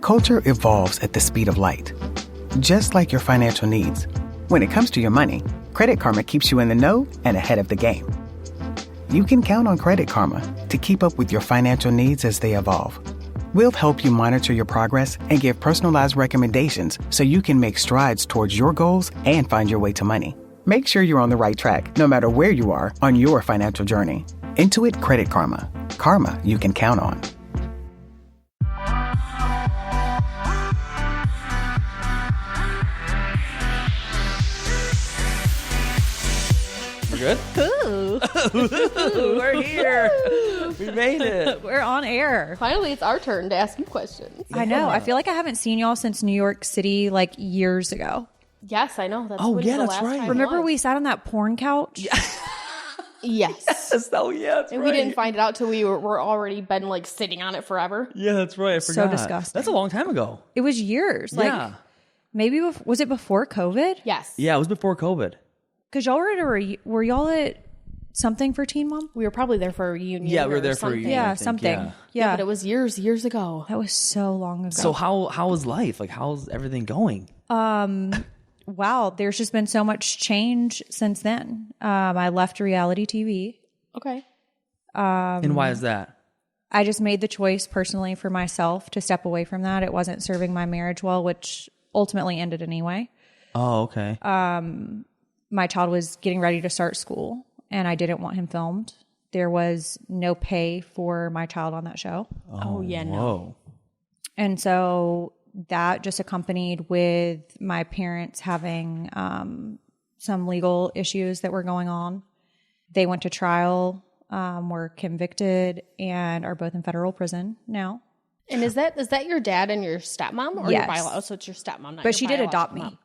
Culture evolves at the speed of light, just like your financial needs. When it comes to your money, Credit Karma keeps you in the know and ahead of the game. You can count on Credit Karma to keep up with your financial needs as they evolve. We'll help you monitor your progress and give personalized recommendations so you can make strides towards your goals and find your way to money. Make sure you're on the right track, no matter where you are on your financial journey. Intuit Credit Karma. Karma you can count on. Good? Ooh. We're here. We made it. We're on air. Finally, it's our turn to ask you questions. I know. I feel like I haven't seen y'all since New York City like years ago. Yes, I know. That's Oh, when yeah, the that's last right. time Remember was. we sat on that porn couch? Yes. Yes. Oh, yeah, that's And right. we didn't find it out till we were already been like sitting on it forever. Yeah, that's right. I So forgot. disgusting. That's a long time ago. It was years. Like Yeah. maybe was it before COVID? Yes. Yeah, it was before COVID. Because y'all were y'all at something for Teen Mom? We were probably there for a reunion. Yeah, we were or there for a something. reunion. Yeah, I think, something. yeah. Yeah. But it was years ago. That was so long ago. So how was life? Like, how's everything going? Wow, there's just been so much change since then. I left reality TV. Okay. And why is that? I just made the choice personally for myself to step away from that. It wasn't serving my marriage well, which ultimately ended anyway. Oh, okay. My child was getting ready to start school, and I didn't want him filmed. There was no pay for my child on that show. Oh, yeah, no. Whoa. And so that just accompanied with my parents having some legal issues that were going on. They went to trial, were convicted, and are both in federal prison now. And is that your dad and your stepmom? Or Yes. your biological? So it's your stepmom, not But your she did adopt biological me. mom.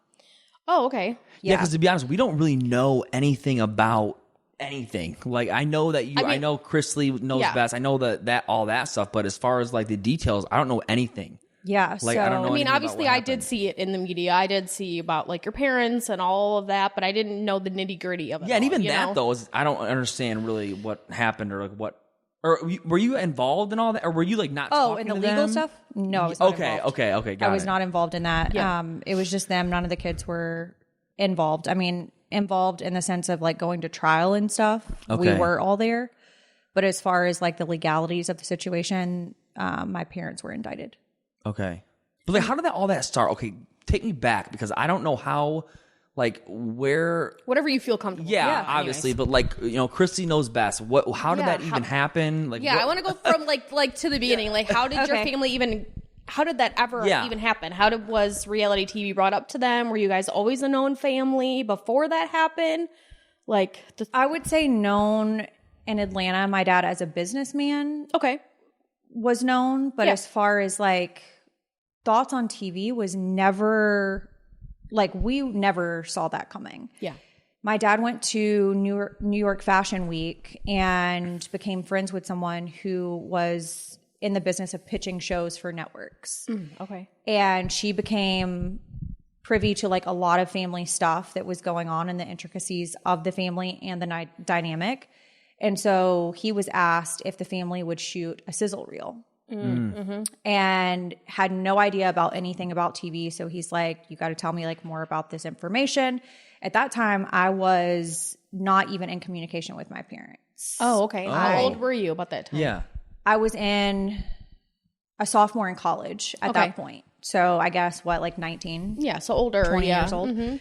Oh, okay. Yeah, because to be honest, we don't really know anything about anything. Like, I know that I know Chrisley knows Yeah. best. I know that all that stuff. But as far as like the details, I don't know anything. Yeah. Like, so, I don't know. I mean, anything about obviously, what I happened. did see it in the media. I did see about like your parents and all of that, but I didn't know the nitty gritty of it. Yeah, and all, even you that know? though is I don't understand really what happened or like what. Or were you involved in all that, or were you like not? Oh, talking in the to legal them? stuff? No, I was not Okay, involved. okay, got I was it. not involved in that. Yeah. It was just them. None of the kids were involved. I mean, involved in the sense of like going to trial and stuff. We Okay. were all there. But as far as like the legalities of the situation, my parents were indicted. Okay, but like, how did all that start? Okay, take me back because I don't know how, like, where. Whatever you feel comfortable. Yeah, with. obviously, Anyways. but like Chrisley knows best. How did Yeah, that even happen? Like, Yeah, what- I want to go from like to the beginning. Like, how did your Okay. family even? How did that ever Yeah. even happen? Was reality TV brought up to them? Were you guys always a known family before that happened? Like, I would say known in Atlanta. My dad, as a businessman, okay, was known. But Yeah. as far as like thoughts on TV was never, like, we never saw that coming. yeah, My dad went to New York Fashion Week and became friends with someone who was in the business of pitching shows for networks. okay, And she became privy to like a lot of family stuff that was going on and the intricacies of the family and the dynamic. And so he was asked if the family would shoot a sizzle reel. And had no idea about anything about TV. So he's like, you got to tell me like more about this information. At that time, I was not even in communication with my parents. Oh, okay. How old were you about that time? Yeah. I was in a sophomore in college at Okay. that point. So I guess like 19, Yeah, so older, 20 yeah. years old.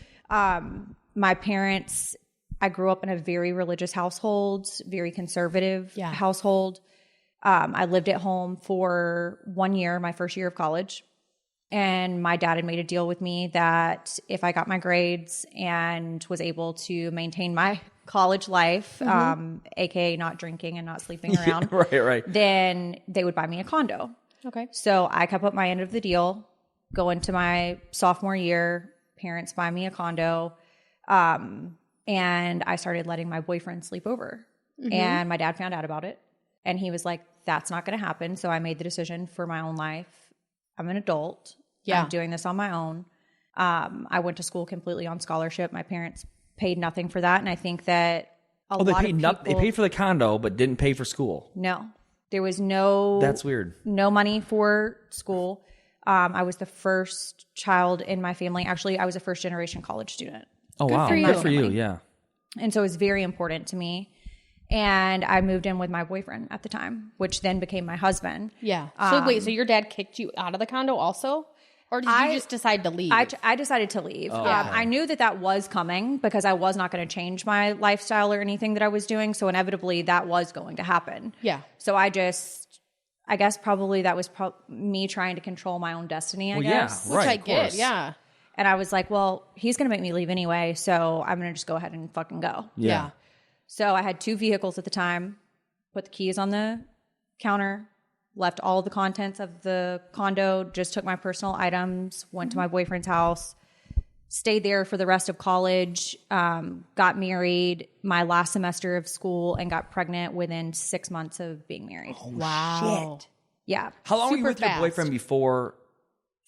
My parents, I grew up in a very religious household, very conservative Yeah. household. I lived at home for 1 year, my first year of college. And my dad had made a deal with me that if I got my grades and was able to maintain my college life, aka not drinking and not sleeping around, Right. then they would buy me a condo. Okay. So I kept up my end of the deal, go into my sophomore year, parents buy me a condo, and I started letting my boyfriend sleep over. And my dad found out about it, and he was like, that's not going to happen. So I made the decision for my own life. I'm an adult. Yeah. I'm doing this on my own. I went to school completely on scholarship. My parents paid nothing for that. And I think that a They lot paid of people... They paid for the condo, but didn't pay for school. No. There was no... That's weird. No money for school. I was the first child in my family. Actually, I was a first generation college student. Oh, wow. Good for you. Yeah. And so it was very important to me. And I moved in with my boyfriend at the time, which then became my husband. Yeah. So wait, so your dad kicked you out of the condo also? Or did you just decide to leave? I decided to leave. Oh, okay. I knew that was coming because I was not going to change my lifestyle or anything that I was doing. So inevitably that was going to happen. Yeah. So I guess probably that was me trying to control my own destiny, I guess. Which I get, yeah. And I was like, well, he's going to make me leave anyway, so I'm going to just go ahead and fucking go. Yeah. So I had 2 vehicles at the time, put the keys on the counter, left all the contents of the condo, just took my personal items, went to my boyfriend's house, stayed there for the rest of college, got married my last semester of school, and got pregnant within 6 months of being married. Oh, Wow. shit. Yeah. How long were you Super with your fast. boyfriend before,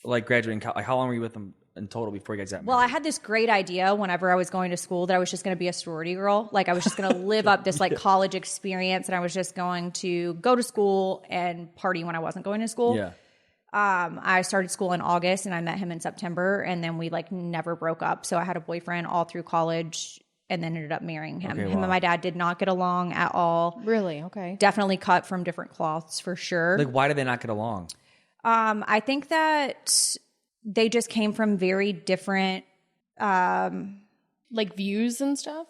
like, graduating college? Like, how long were you with him in total before you guys got married? Well, I had this great idea whenever I was going to school that I was just going to be a sorority girl. Like I was just going to live up this like college experience, and I was just going to go to school and party when I wasn't going to school. Yeah. I started school in August and I met him in September, and then we like never broke up. So I had a boyfriend all through college and then ended up marrying him. Okay, Him wow. and my dad did not get along at all. Really? Okay. Definitely cut from different cloths for sure. Like, why did they not get along? I think that they just came from very different Like views and stuff?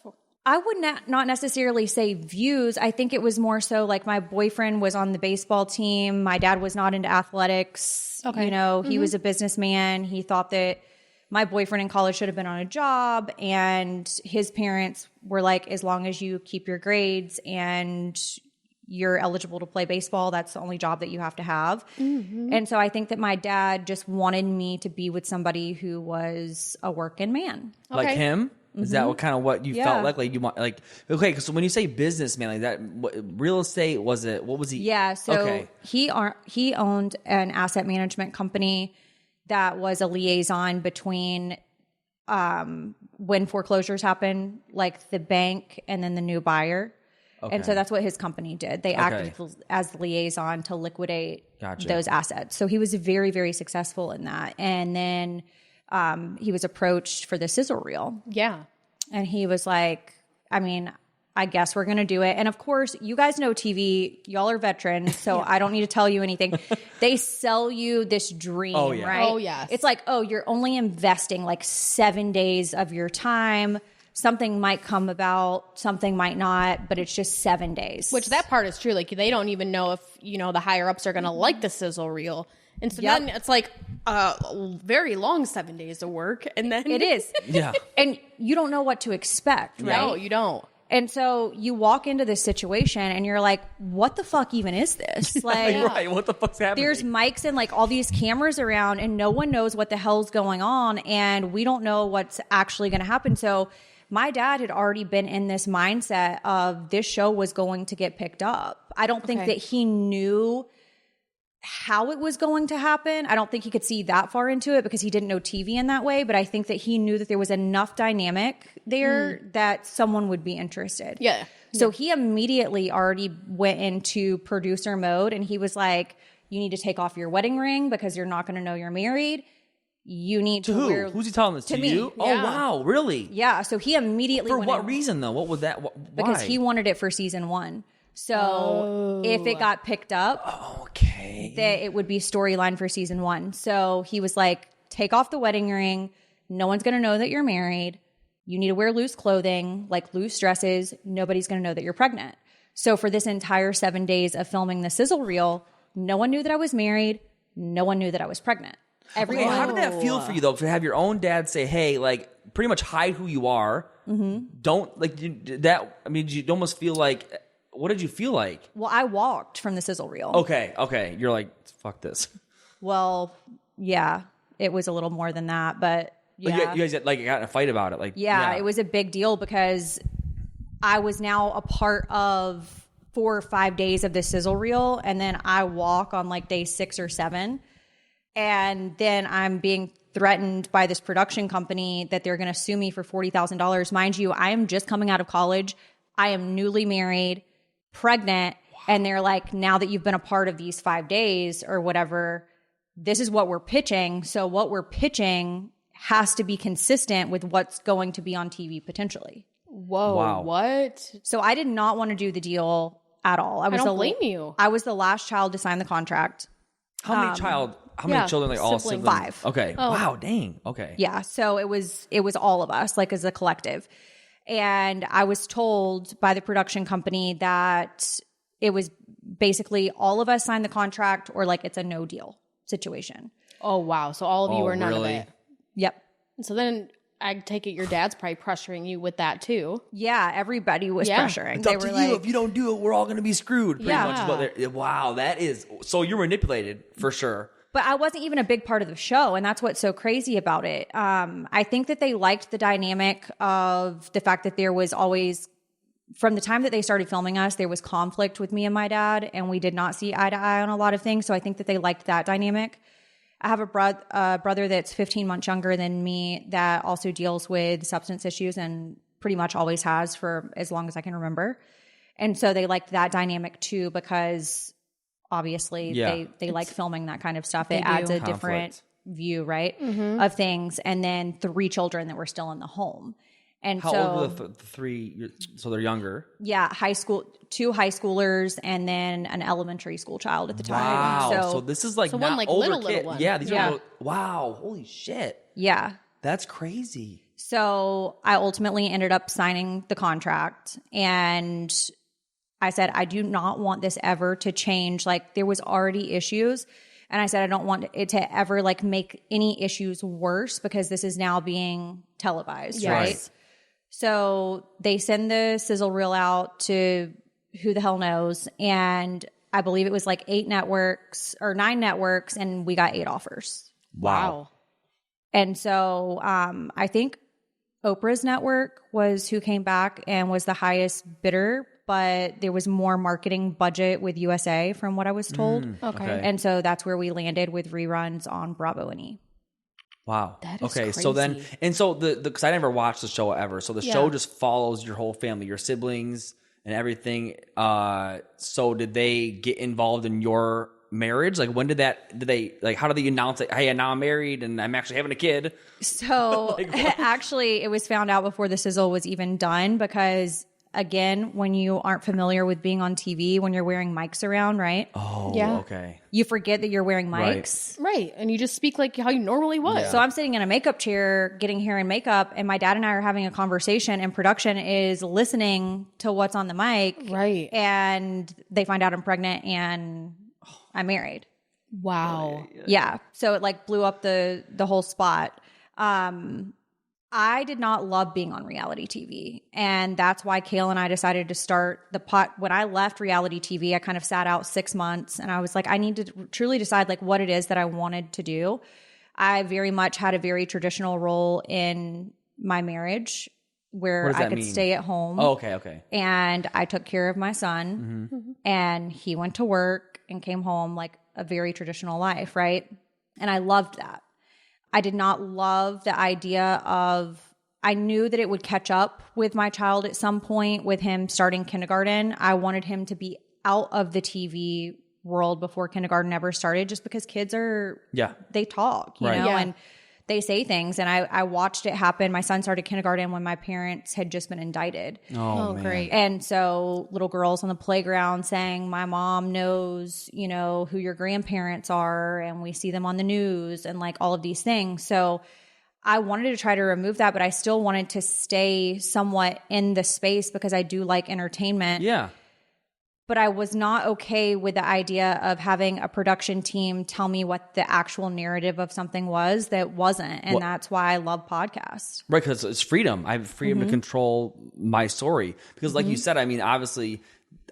I would not necessarily say views. I think it was more so like my boyfriend was on the baseball team. My dad was not into athletics. Okay. You know, he was a businessman. He thought that my boyfriend in college should have been on a job, and his parents were like, as long as you keep your grades and you're eligible to play baseball, that's the only job that you have to have. And so I think that my dad just wanted me to be with somebody who was a working man. Like him? Is that what kind of what you felt like? Like you want, like, okay, so when you say businessman, like that, what, real estate, was it, what was he? Yeah, so Okay. he owned an asset management company that was a liaison between when foreclosures happen, like the bank and then the new buyer. And so that's what his company did. They acted as the liaison to liquidate those assets. So he was very, very successful in that. And then he was approached for the sizzle reel. Yeah. And he was like, I mean, I guess we're going to do it. And of course, you guys know TV. Y'all are veterans, so I don't need to tell you anything. They sell you this dream, right? Oh, yes. It's like, oh, you're only investing like 7 days of your time. Something might come about, something might not, but it's just 7 days. Which that part is true. Like they don't even know if, you know, the higher ups are going to like the sizzle reel. And so then it's like a very long 7 days of work. And then it is. Yeah. And you don't know what to expect, right? No, you don't. And so you walk into this situation and you're like, what the fuck even is this? Like, Right. What the fuck's happening? there's mics and like all these cameras around and no one knows what the hell's going on. And we don't know what's actually going to happen. So my dad had already been in this mindset of this show was going to get picked up. I don't think that he knew how it was going to happen. I don't think he could see that far into it because he didn't know TV in that way. But I think that he knew that there was enough dynamic there that someone would be interested. Yeah. So he immediately already went into producer mode, and he was like, you need to take off your wedding ring because you're not going to know you're married. You need to who? wear... Who's he telling this to? me. You? Yeah. Oh, wow. Really? Yeah, so he immediately For went what in- reason, though? What was that? Why? Because he wanted it for season 1. So if it got picked up, Okay. that it would be storyline for season 1. So he was like, take off the wedding ring. No one's going to know that you're married. You need to wear loose clothing, like loose dresses. Nobody's going to know that you're pregnant. So for this entire 7 days of filming the sizzle reel, no one knew that I was married. No one knew that I was pregnant. Okay, how did that feel for you, though, to have your own dad say, hey, like, pretty much hide who you are. Don't, like, that, I mean, did you almost feel like, what did you feel like? Well, I walked from the sizzle reel. Okay. You're like, fuck this. Well, yeah, it was a little more than that, but Like, yeah. you guys, like, got in a fight about it. Like, Yeah, it was a big deal because I was now a part of 4 or 5 days of the sizzle reel, and then I walk on like day 6 or 7, and then I'm being threatened by this production company that they're going to sue me for $40,000. Mind you, I am just coming out of college. I am newly married, pregnant, and they're like, now that you've been a part of these 5 days or whatever, this is what we're pitching. So what we're pitching has to be consistent with what's going to be on TV potentially. Whoa, Wow. what? So I did not want to do the deal at all. I don't blame you. I was the last child to sign the contract. How many children, like all siblings. siblings? 5. Okay. Oh. Wow, dang. Okay. Yeah. So it was all of us, like as a collective. And I was told by the production company that it was basically all of us signed the contract or like it's a no deal situation. Oh, wow. So all of you were none really? of it. Yep. So then I take it your dad's probably pressuring you with that too. Yeah. Everybody was Yeah. pressuring. It's They up were to like, you. If you don't do it, we're all going to be screwed. Pretty Yeah. much. Is what they're- wow, that is. So you're manipulated for sure. but I wasn't even a big part of the show. And that's what's so crazy about it. I think that they liked the dynamic of the fact that there was always, from the time that they started filming us, there was conflict with me and my dad, and we did not see eye to eye on a lot of things. So I think that they liked that dynamic. I have a brother that's 15 months younger than me that also deals with substance issues and pretty much always has for as long as I can remember. And so they liked that dynamic too, because obviously they like filming that kind of stuff. It adds a different view, right, of things. And then 3 children that were still in the home. And How so, old were the 3? So they're younger. yeah, 2 high schoolers and then an elementary school child at the time. Wow. So this is like one, not like, older little kid. one. Yeah. These Yeah. are little, wow. Holy shit. Yeah. That's crazy. So I ultimately ended up signing the contract, and I said, I do not want this ever to change. Like, there was already issues, and I said, I don't want it to ever like make any issues worse because this is now being televised, Yes. right? So they send the sizzle reel out to who the hell knows, and I believe it was like 8 networks or 9 networks, and we got 8 offers. Wow. And so I think Oprah's network was who came back and was the highest bidder, but there was more marketing budget with USA from what I was told. Okay. And so that's where we landed with reruns on Bravo and E. Wow. That is okay. So then, crazy. and so because I never watched the show ever. So the show just follows your whole family, your siblings and everything. So did they get involved in your marriage? Like, when did they, like, how did they announce it? Hey, now I'm married and I'm actually having a kid. So actually it was found out before the sizzle was even done because, again, when you aren't familiar with being on TV, when you're wearing mics around, right? Oh, Yeah. okay. You forget that you're wearing Right. mics. Right. And you just speak like how you normally would. Yeah. So I'm sitting in a makeup chair getting hair and makeup, and my dad and I are having a conversation, and production is listening to what's on the mic. Right. And they find out I'm pregnant and I'm married. Wow. Yeah. So it like blew up the whole spot. I did not love being on reality TV. And that's why Kale and I decided to start the when I left reality TV, I kind of sat out 6 months and I was like, I need to truly decide like what it is that I wanted to do. I very much had a very traditional role in my marriage where What does I that could mean? stay at home. Oh, okay. Okay. And I took care of my son and he went to work and came home like a very traditional life, right? And I loved that. I did not love the idea of, I knew that it would catch up with my child at some point with him starting kindergarten. I wanted him to be out of the TV world before kindergarten ever started, just because kids are, they talk, you Right. know, Yeah. and they say things. And I watched it happen. My son started kindergarten when my parents had just been indicted. Oh, man. Great. And so little girls on the playground saying, my mom knows, you know, who your grandparents are, and we see them on the news and like all of these things. So I wanted to try to remove that, but I still wanted to stay somewhat in the space because I do like entertainment. Yeah. But I was not okay with the idea of having a production team tell me what the actual narrative of something was that wasn't. And that's why I love podcasts. Right, because it's freedom. I have freedom to control my story. Because like you said, I mean, obviously,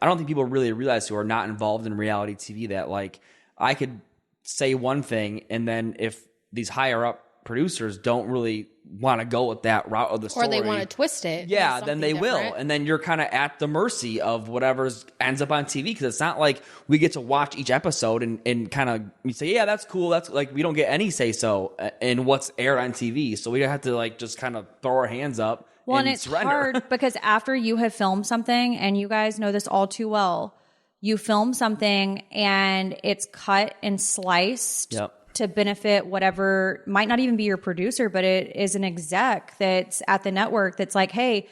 I don't think people really realize who are not involved in reality TV that, like, I could say one thing, and then if these higher up producers don't really want to go with that route of the story, Or they want to twist it. yeah, into then they something will. different. And then you're kind of at the mercy of whatever ends up on TV, because it's not like we get to watch each episode and kind of we say, yeah, that's cool. That's like, we don't get any say so in what's aired on TV. So we have to like just kind of throw our hands up. Well, and and it's surrender. hard because after you have filmed something, and you guys know this all too well, you film something and it's cut and sliced Yep. to benefit whatever, might not even be your producer, but it is an exec that's at the network that's like, hey,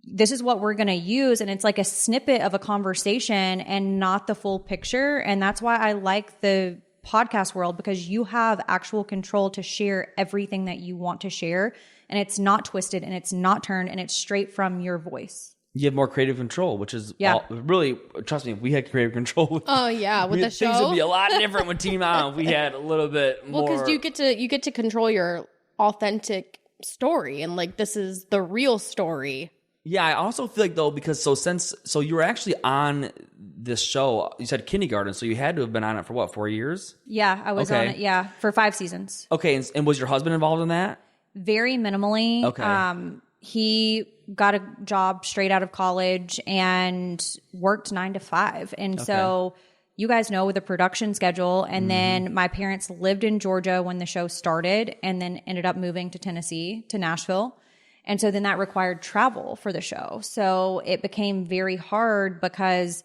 this is what we're going to use. And it's like a snippet of a conversation and not the full picture. And that's why I like the podcast world, because you have actual control to share everything that you want to share. And it's not twisted and it's not turned and it's straight from your voice. You have more creative control, which is really, trust me, if we had creative control. With the show. Things would be a lot different with Team On if we had a little bit more. Well, because you get to control your authentic story, and like this is the real story. Yeah, I also feel like though, because so you were actually on this show, you said kindergarten, so you had to have been on it for what, 4 years? Yeah, I was on it, for 5 seasons. Okay, and was your husband involved in that? Very minimally. Okay. He got a job straight out of college and worked 9 to 5. And so you guys know with the production schedule. And then my parents lived in Georgia when the show started and then ended up moving to Tennessee, to Nashville. And so then that required travel for the show. So it became very hard because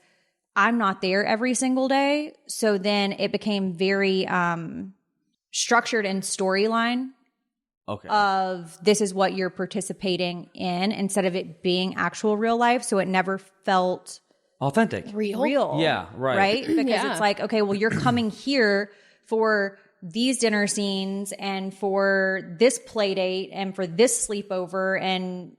I'm not there every single day. So then it became very structured in storyline. Of this is what you're participating in instead of it being actual real life. So it never felt authentic. Real. Yeah, right. Right? Because it's like, okay, well, you're coming here for these dinner scenes and for this play date and for this sleepover. And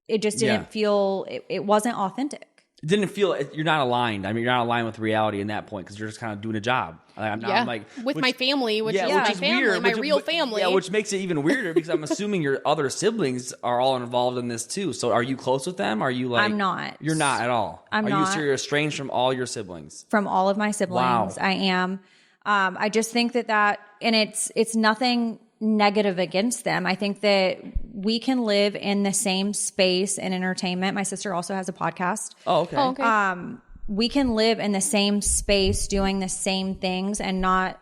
it just didn't feel, it wasn't authentic. It didn't feel, you're not aligned. I mean, you're not aligned with reality in that point because you're just kind of doing a job. I'm like, with my family, which is my family, weird, my real family. Yeah, which makes it even weirder because I'm assuming your other siblings are all involved in this too. So are you close with them? Are you like... I'm not. You're not at all? I'm not. So you're estranged from all your siblings? From all of my siblings, wow. I am. I just think that, and it's nothing negative against them. I think that we can live in the same space in entertainment. My sister also has a podcast. Oh, okay. We can live in the same space doing the same things and not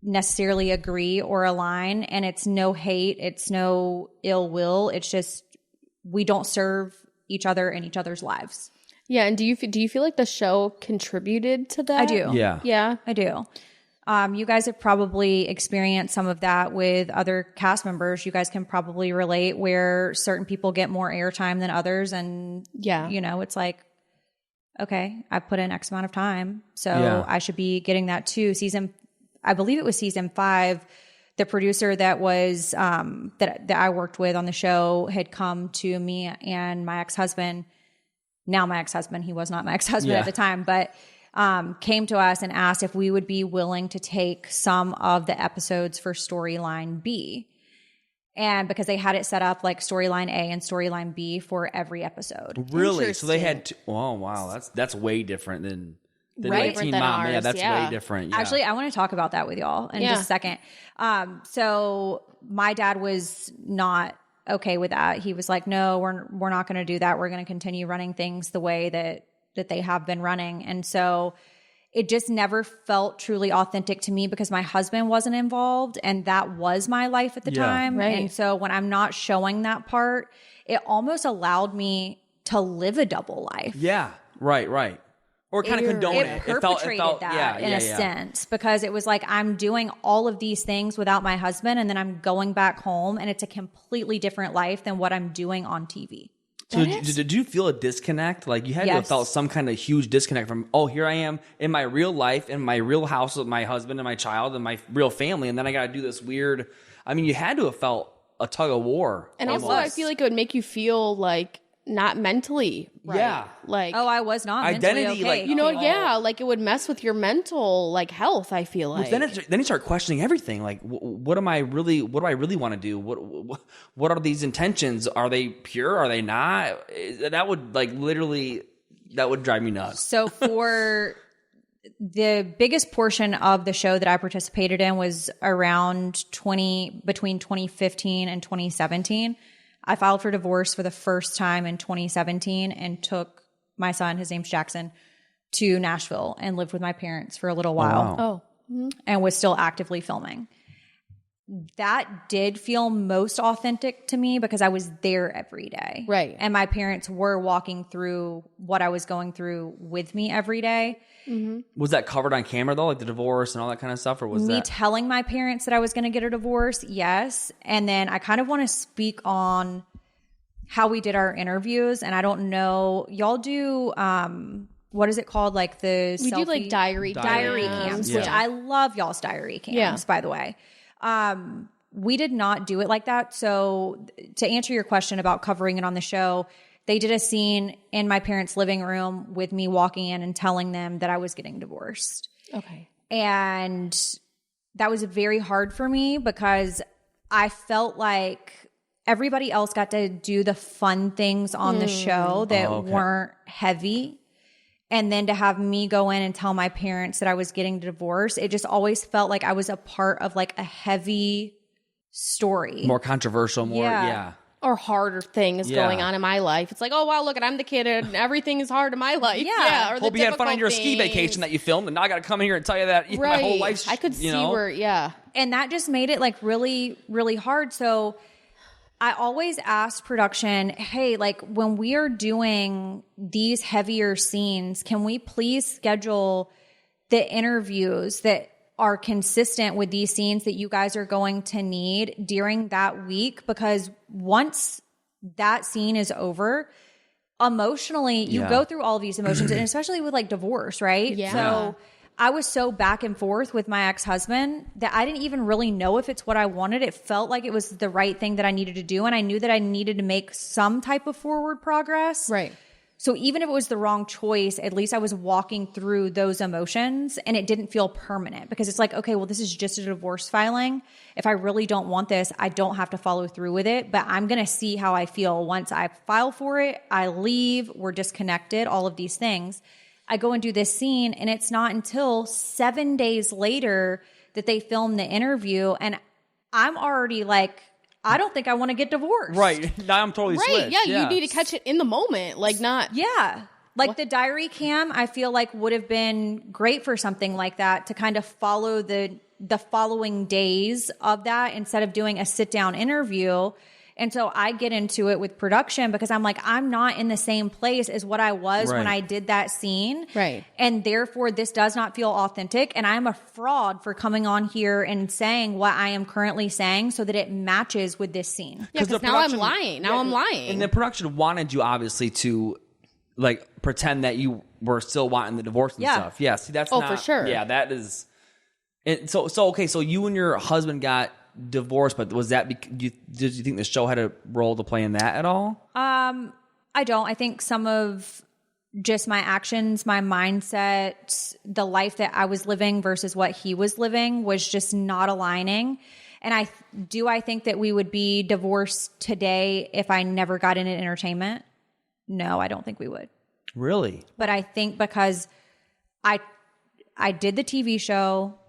necessarily agree or align. And it's no hate. It's no ill will. It's just we don't serve each other in each other's lives. Yeah. And do you feel like the show contributed to that? I do. Yeah, I do. You guys have probably experienced some of that with other cast members. You guys can probably relate where certain people get more airtime than others. And, you know, it's like, okay, I put in X amount of time, so I should be getting that too. I believe it was season 5. The producer that was, that I worked with on the show had come to me and my ex-husband, now my ex-husband, he was not my ex-husband at the time, but came to us and asked if we would be willing to take some of the episodes for storyline B. And because they had it set up like storyline A and storyline B for every episode. Really? So they had oh wow, that's way different than Teen Mom. Ours, yeah, that's way different. Yeah. Actually, I want to talk about that with y'all in just a second. So my dad was not okay with that. He was like, no, we're not going to do that. We're going to continue running things the way that they have been running. And so it just never felt truly authentic to me because my husband wasn't involved and that was my life at the time. Right. And so when I'm not showing that part, it almost allowed me to live a double life. Yeah, right. Or kind of condone it. It perpetrated that in a sense because it was like I'm doing all of these things without my husband and then I'm going back home and it's a completely different life than what I'm doing on TV. So did you feel a disconnect? Like you had to have felt some kind of huge disconnect from, oh, here I am in my real life, in my real house with my husband and my child and my real family. And then I got to do this weird, I mean, you had to have felt a tug of war. And also I feel like it would make you feel like not mentally right. Yeah. Like, oh, I was not identity, mentally okay. like, you know, like it would mess with your mental like health, I feel like. Well, then you start questioning everything. Like, what do I really want to do? What are these intentions? Are they pure? Are they not? That would that would drive me nuts. So for the biggest portion of the show that I participated in was around between 2015 and 2017. I filed for divorce for the first time in 2017 and took my son, his name's Jackson, to Nashville and lived with my parents for a little while. Oh, wow. And was still actively filming. that did feel most authentic to me because I was there every day. Right. And my parents were walking through what I was going through with me every day. Mm-hmm. Was that covered on camera though, like the divorce and all that kind of stuff, or was me telling my parents that I was going to get a divorce? Yes. And then I kind of want to speak on how we did our interviews. And I don't know, y'all do, what is it called? Like the we do like diary cams, which I love y'all's diary cams, by the way. We did not do it like that. So to answer your question about covering it on the show, they did a scene in my parents' living room with me walking in and telling them that I was getting divorced. Okay. And that was very hard for me because I felt like everybody else got to do the fun things on the show that weren't heavy. And then to have me go in and tell my parents that I was getting divorced, it just always felt like I was a part of like a heavy story. more controversial, more Or harder things going on in my life. It's like, oh, wow, look, I'm the kid and everything is hard in my life. Yeah. Or the Hope you had fun on your difficult ski things. vacation that you filmed, and now I got to come here and tell you that my whole life's, I could see where, And that just made it like really, really hard. So I always asked production, hey, like when we are doing these heavier scenes, can we please schedule the interviews that are consistent with these scenes that you guys are going to need during that week? Because once that scene is over, emotionally, you go through all these emotions, and especially with like divorce, right? Yeah. So I was so back and forth with my ex-husband that I didn't even really know if it's what I wanted. It felt like it was the right thing that I needed to do, and I knew that I needed to make some type of forward progress. Right. So even if it was the wrong choice, at least I was walking through those emotions and it didn't feel permanent, because it's like, okay, well, this is just a divorce filing. If I really don't want this, I don't have to follow through with it, but I'm going to see how I feel once I file for it. I leave, we're disconnected, all of these things. I go and do this scene, and it's not until 7 days later that they film the interview, and I'm already like, I don't think I want to get divorced. Right. Now I'm totally switched. Yeah, you need to catch it in the moment, like not. Yeah. Like the diary cam, I feel like would have been great for something like that, to kind of follow the following days of that instead of doing a sit down interview. And so I get into it with production because I'm like, I'm not in the same place as what I was when I did that scene. Right. And therefore, this does not feel authentic. And I'm a fraud for coming on here and saying what I am currently saying so that it matches with this scene. Yeah, because now I'm lying. I'm lying. And the production wanted you, obviously, to like pretend that you were still wanting the divorce and stuff. Yeah, see, that's not, for sure. Yeah, that is. And so okay, so you and your husband got divorced, but was that did you think the show had a role to play in that at all? I don't. I think some of just my actions, my mindset, the life that I was living versus what he was living was just not aligning. And I think that we would be divorced today if I never got into entertainment? No, I don't think we would. Really? But I think because I did the TV show,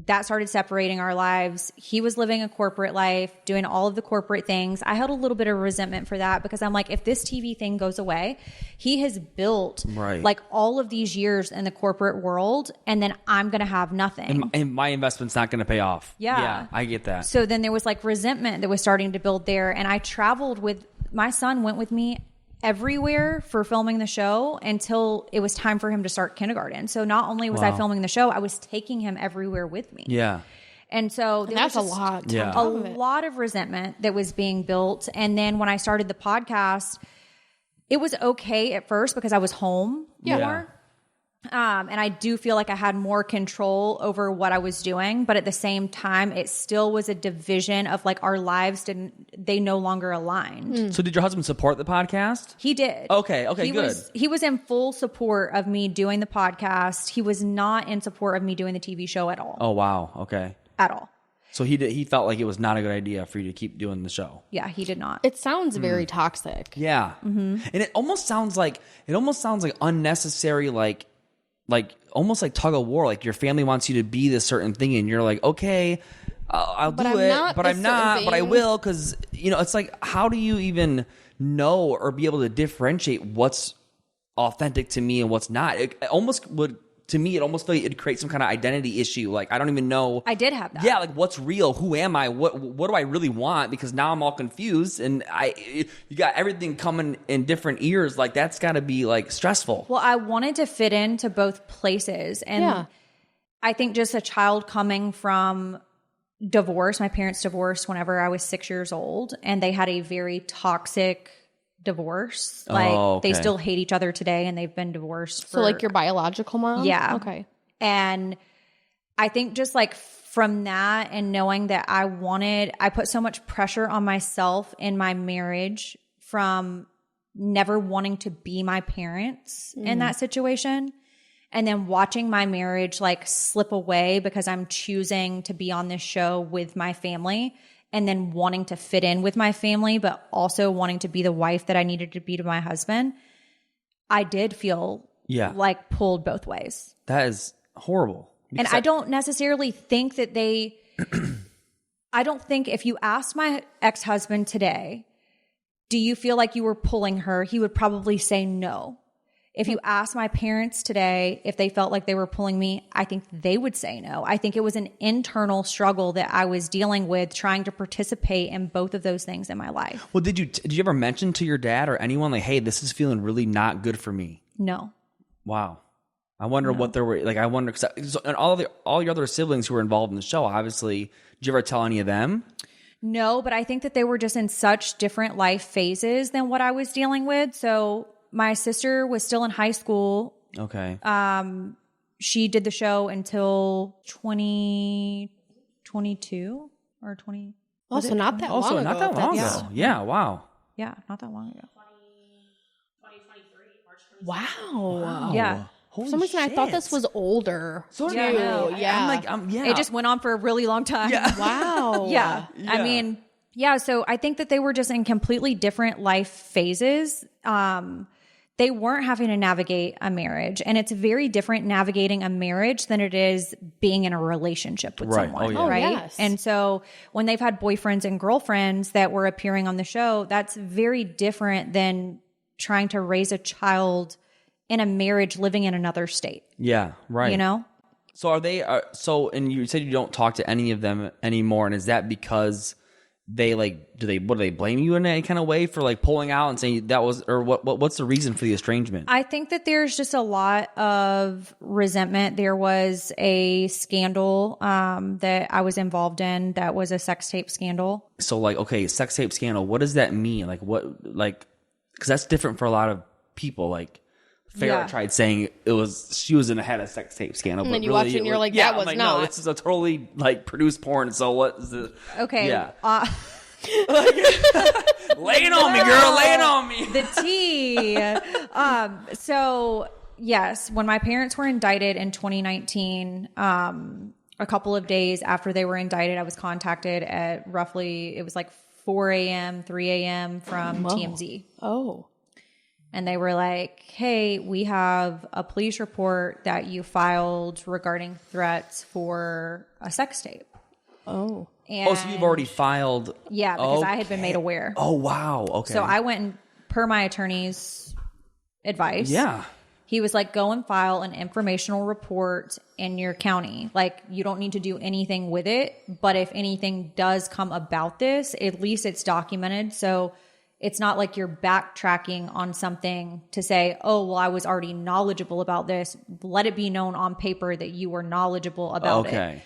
that started separating our lives. He was living a corporate life, doing all of the corporate things. I held a little bit of resentment for that because I'm like, if this TV thing goes away, he has built like all of these years in the corporate world, and then I'm going to have nothing. And my investment's not going to pay off. Yeah, I get that. So then there was like resentment that was starting to build there. And I traveled with, my son went with me everywhere for filming the show until it was time for him to start kindergarten. So not only was I filming the show, I was taking him everywhere with me. Yeah. And so there that's was a lot. Yeah. a lot of resentment that was being built. And then when I started the podcast, it was okay at first because I was home more. And I do feel like I had more control over what I was doing, but at the same time, it still was a division of like our lives they no longer aligned. So did your husband support the podcast? He did. Okay, good. He was in full support of me doing the podcast. He was not in support of me doing the TV show at all. Oh, wow. Okay. At all. So he felt like it was not a good idea for you to keep doing the show. Yeah, he did not. It sounds very toxic. Yeah. Mm-hmm. And it almost sounds like unnecessary, like almost like tug of war. Like your family wants you to be this certain thing, and you're like, okay, I'll do it, but I'm not, but I will, because it's like, how do you even know or be able to differentiate what's authentic to me and what's not? It almost would to me, it almost felt like it'd create some kind of identity issue. Like, I don't even know. I did have that. Yeah, like, what's real? Who am I? What do I really want? Because now I'm all confused, and you got everything coming in different ears. Like, that's got to be, like, stressful. Well, I wanted to fit into both places. And I think just a child coming from divorce, my parents divorced whenever I was 6 years old, and they had a very toxic divorce. Like, they still hate each other today, and they've been divorced for... So, like, your biological mom? Yeah. Okay. And I think just, like, from that and knowing that I put so much pressure on myself in my marriage from never wanting to be my parents in that situation. And then watching my marriage, like, slip away because I'm choosing to be on this show with my family, and then wanting to fit in with my family, but also wanting to be the wife that I needed to be to my husband. I did feel like pulled both ways. That is horrible. And I don't necessarily think that I don't think if you asked my ex-husband today, do you feel like you were pulling her? He would probably say no. If you ask my parents today if they felt like they were pulling me, I think they would say no. I think it was an internal struggle that I was dealing with, trying to participate in both of those things in my life. Well, did you ever mention to your dad or anyone, like, hey, this is feeling really not good for me? No. Wow. I wonder what there were, like, I wonder, and all your other siblings who were involved in the show, obviously, did you ever tell any of them? No, but I think that they were just in such different life phases than what I was dealing with. So my sister was still in high school. Okay. She did the show until 2022 or 20. Also, not that long ago. Not that long ago. Yeah, wow. Yeah, not that long ago. 2023, March 27th. Wow. Yeah. Holy For some reason, I thought shit. this was older. So Yeah, no. Yeah. It just went on for a really long time. Yeah. Wow. Yeah. I mean, so I think that they were just in completely different life phases. They weren't having to navigate a marriage, and it's very different navigating a marriage than it is being in a relationship with someone. Oh, yeah. Right. Yes. And so when they've had boyfriends and girlfriends that were appearing on the show, that's very different than trying to raise a child in a marriage living in another state. Yeah, right. You know? So are they, and you said you don't talk to any of them anymore, and is that because they, like, do they blame you in any kind of way for, like, pulling out and saying that was, or what's the reason for the estrangement? I think that there's just a lot of resentment. There was a scandal that I was involved in that was a sex tape scandal. So, like, okay, sex tape scandal, what does that mean? Like, what, like, because that's different for a lot of people. Like, Farrah tried saying she was in a head of sex tape scandal. And but then you really, watch it and you're like, yeah, that was I'm like, not. No, this is a totally, like, produced porn. So what is the... Okay. Yeah. Lay it on me, girl. Lay it on me. The tea. So yes, when my parents were indicted in 2019, a couple of days after they were indicted, I was contacted at roughly, it was like 4 a.m., 3 a.m. from TMZ. Oh. And they were like, hey, we have a police report that you filed regarding threats for a sex tape. Oh. And So you've already filed. yeah, because I had been made aware. Oh, wow. Okay. So I went and, per my attorney's advice. Yeah. He was like, go and file an informational report in your county. Like, you don't need to do anything with it. But if anything does come about this, at least it's documented. So it's not like you're backtracking on something to say, oh, well, I was already knowledgeable about this. Let it be known on paper that you were knowledgeable about it. Okay.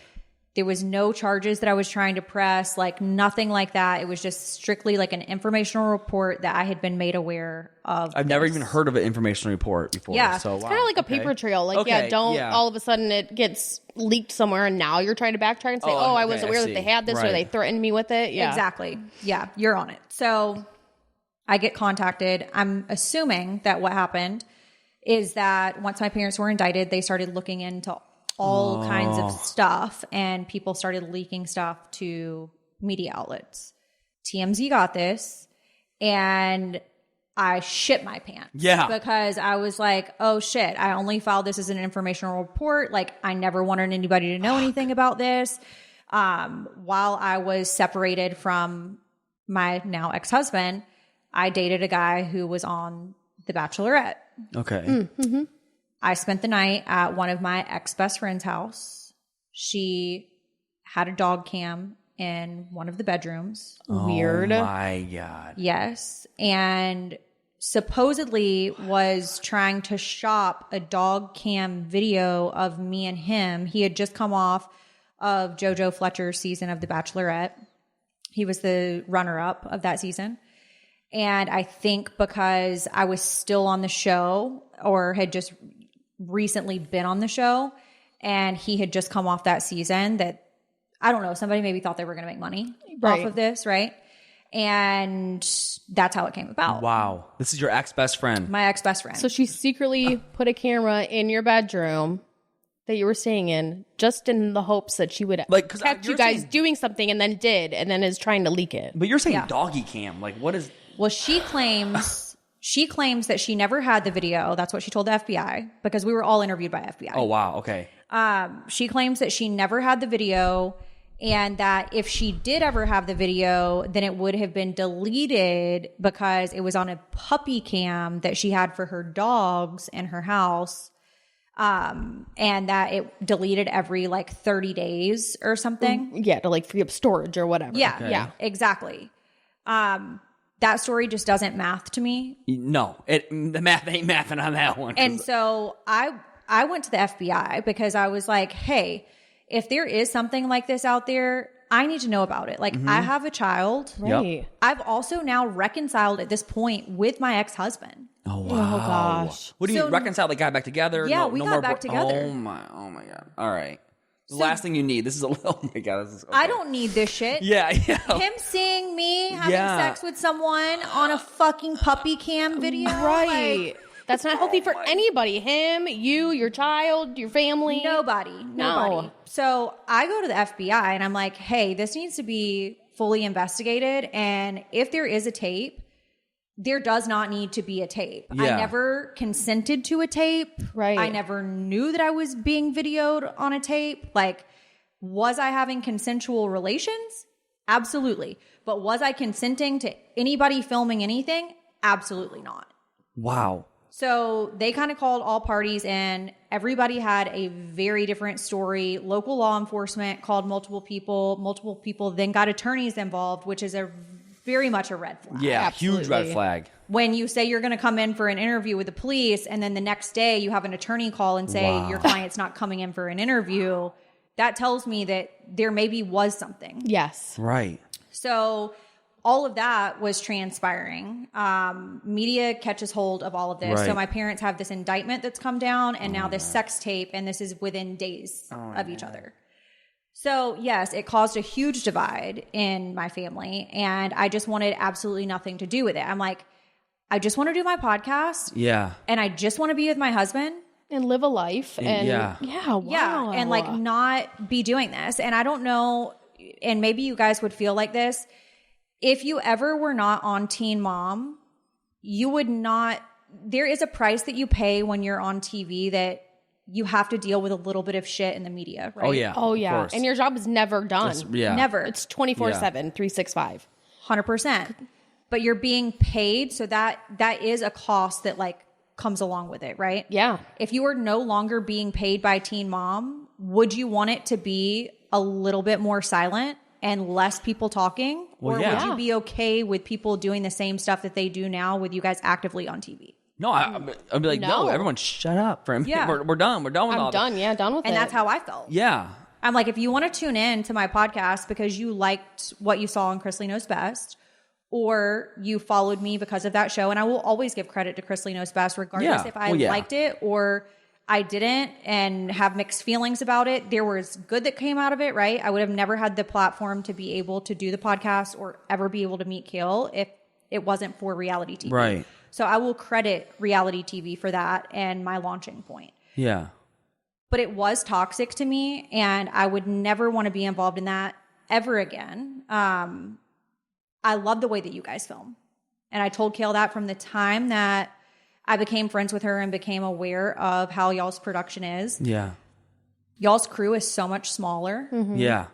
There was no charges that I was trying to press, like nothing like that. It was just strictly like an informational report that I had been made aware of. I've never even heard of an informational report before. Yeah. So, wow. Kind of like a paper trail. Like, don't all of a sudden it gets leaked somewhere and now you're trying to backtrack and say, I was aware that they had this or they threatened me with it. Yeah. Exactly. Yeah, you're on it. So I get contacted. I'm assuming that what happened is that once my parents were indicted, they started looking into all kinds of stuff, and people started leaking stuff to media outlets. TMZ got this, and I shit my pants. Yeah. Because I was like, oh shit, I only filed this as an informational report. Like, I never wanted anybody to know anything about this. While I was separated from my now ex-husband, I dated a guy who was on The Bachelorette. Okay. Mm-hmm. I spent the night at one of my ex-best friend's house. She had a dog cam in one of the bedrooms. Weird. Oh my God. Yes. And supposedly was trying to shop a dog cam video of me and him. He had just come off of JoJo Fletcher's season of The Bachelorette. He was the runner-up of that season. And I think because I was still on the show or had just recently been on the show and he had just come off that season, that, I don't know, somebody maybe thought they were going to make money off of this, right? And that's how it came about. Wow. This is your ex-best friend. My ex-best friend. So she secretly put a camera in your bedroom that you were staying in, just in the hopes that she would catch you guys doing something, and then is trying to leak it. But you're saying doggy cam. Like, what is... Well, she claims that she never had the video. That's what she told the FBI, because we were all interviewed by FBI. Oh, wow. Okay. She claims that she never had the video, and that if she did ever have the video, then it would have been deleted because it was on a puppy cam that she had for her dogs in her house. And that it deleted every like 30 days or something. Yeah, to like free up storage or whatever. Yeah, Okay. yeah, exactly. That story just doesn't math to me. No, the math ain't mathing on that one. And so I went to the FBI because I was like, hey, if there is something like this out there, I need to know about it. Like, I have a child. Right. I've also now reconciled at this point with my ex-husband. Oh, wow. Oh, gosh. What do you reconcile? They got back together? Yeah, we got back together. Oh my God. All right. The last thing you need. This is oh my God. This is, okay. I don't need this shit. Yeah. Him seeing me having sex with someone on a fucking puppy cam video. Right. Like, that's not healthy for anybody. Him, you, your child, your family. Nobody. No. So I go to the FBI and I'm like, hey, this needs to be fully investigated. And if there is a tape, there does not need to be a tape. Yeah. I never consented to a tape. Right. I never knew that I was being videoed on a tape. Like, was I having consensual relations? Absolutely. But was I consenting to anybody filming anything? Absolutely not. Wow. So they kind of called all parties in. Everybody had a very different story. Local law enforcement called multiple people. Multiple people then got attorneys involved, which is very much a red flag. Yeah, Absolutely. huge red flag. When you say you're going to come in for an interview with the police and then the next day you have an attorney call and say your client's not coming in for an interview, that tells me that there maybe was something. Yes. Right. So all of that was transpiring. Media catches hold of all of this. Right. So my parents have this indictment that's come down and now this sex tape, and this is within days of each other. So yes, it caused a huge divide in my family, and I just wanted absolutely nothing to do with it. I'm like, I just want to do my podcast. Yeah. And I just want to be with my husband. And live a life. And yeah. wow. Yeah. And like not be doing this. And I don't know, and maybe you guys would feel like this. If you ever were not on Teen Mom, you would not, there is a price that you pay when you're on TV that you have to deal with a little bit of shit in the media, right? Oh, yeah. Oh, yeah. Of course. And your job is never done. Yeah. Never. It's 24/7, 365. 100%. But you're being paid, so that is a cost that like comes along with it, right? Yeah. If you were no longer being paid by Teen Mom, would you want it to be a little bit more silent and less people talking? Well, or yeah. would you be okay with people doing the same stuff that they do now with you guys actively on TV? No, I'd be like, no, everyone shut up for a minute. Yeah. We're done. We're done with all I'm done. Yeah, done with it. And that's how I felt. Yeah. I'm like, if you want to tune in to my podcast because you liked what you saw on Chrisley Knows Best, or you followed me because of that show, and I will always give credit to Chrisley Knows Best, regardless if I liked it or I didn't and have mixed feelings about it. There was good that came out of it, right? I would have never had the platform to be able to do the podcast or ever be able to meet Kale if it wasn't for reality TV. Right. So I will credit reality TV for that and my launching point. Yeah. But it was toxic to me, and I would never want to be involved in that ever again. I love the way that you guys film. And I told Kale that from the time that I became friends with her and became aware of how y'all's production is. Yeah. Y'all's crew is so much smaller. Mm-hmm. Yeah.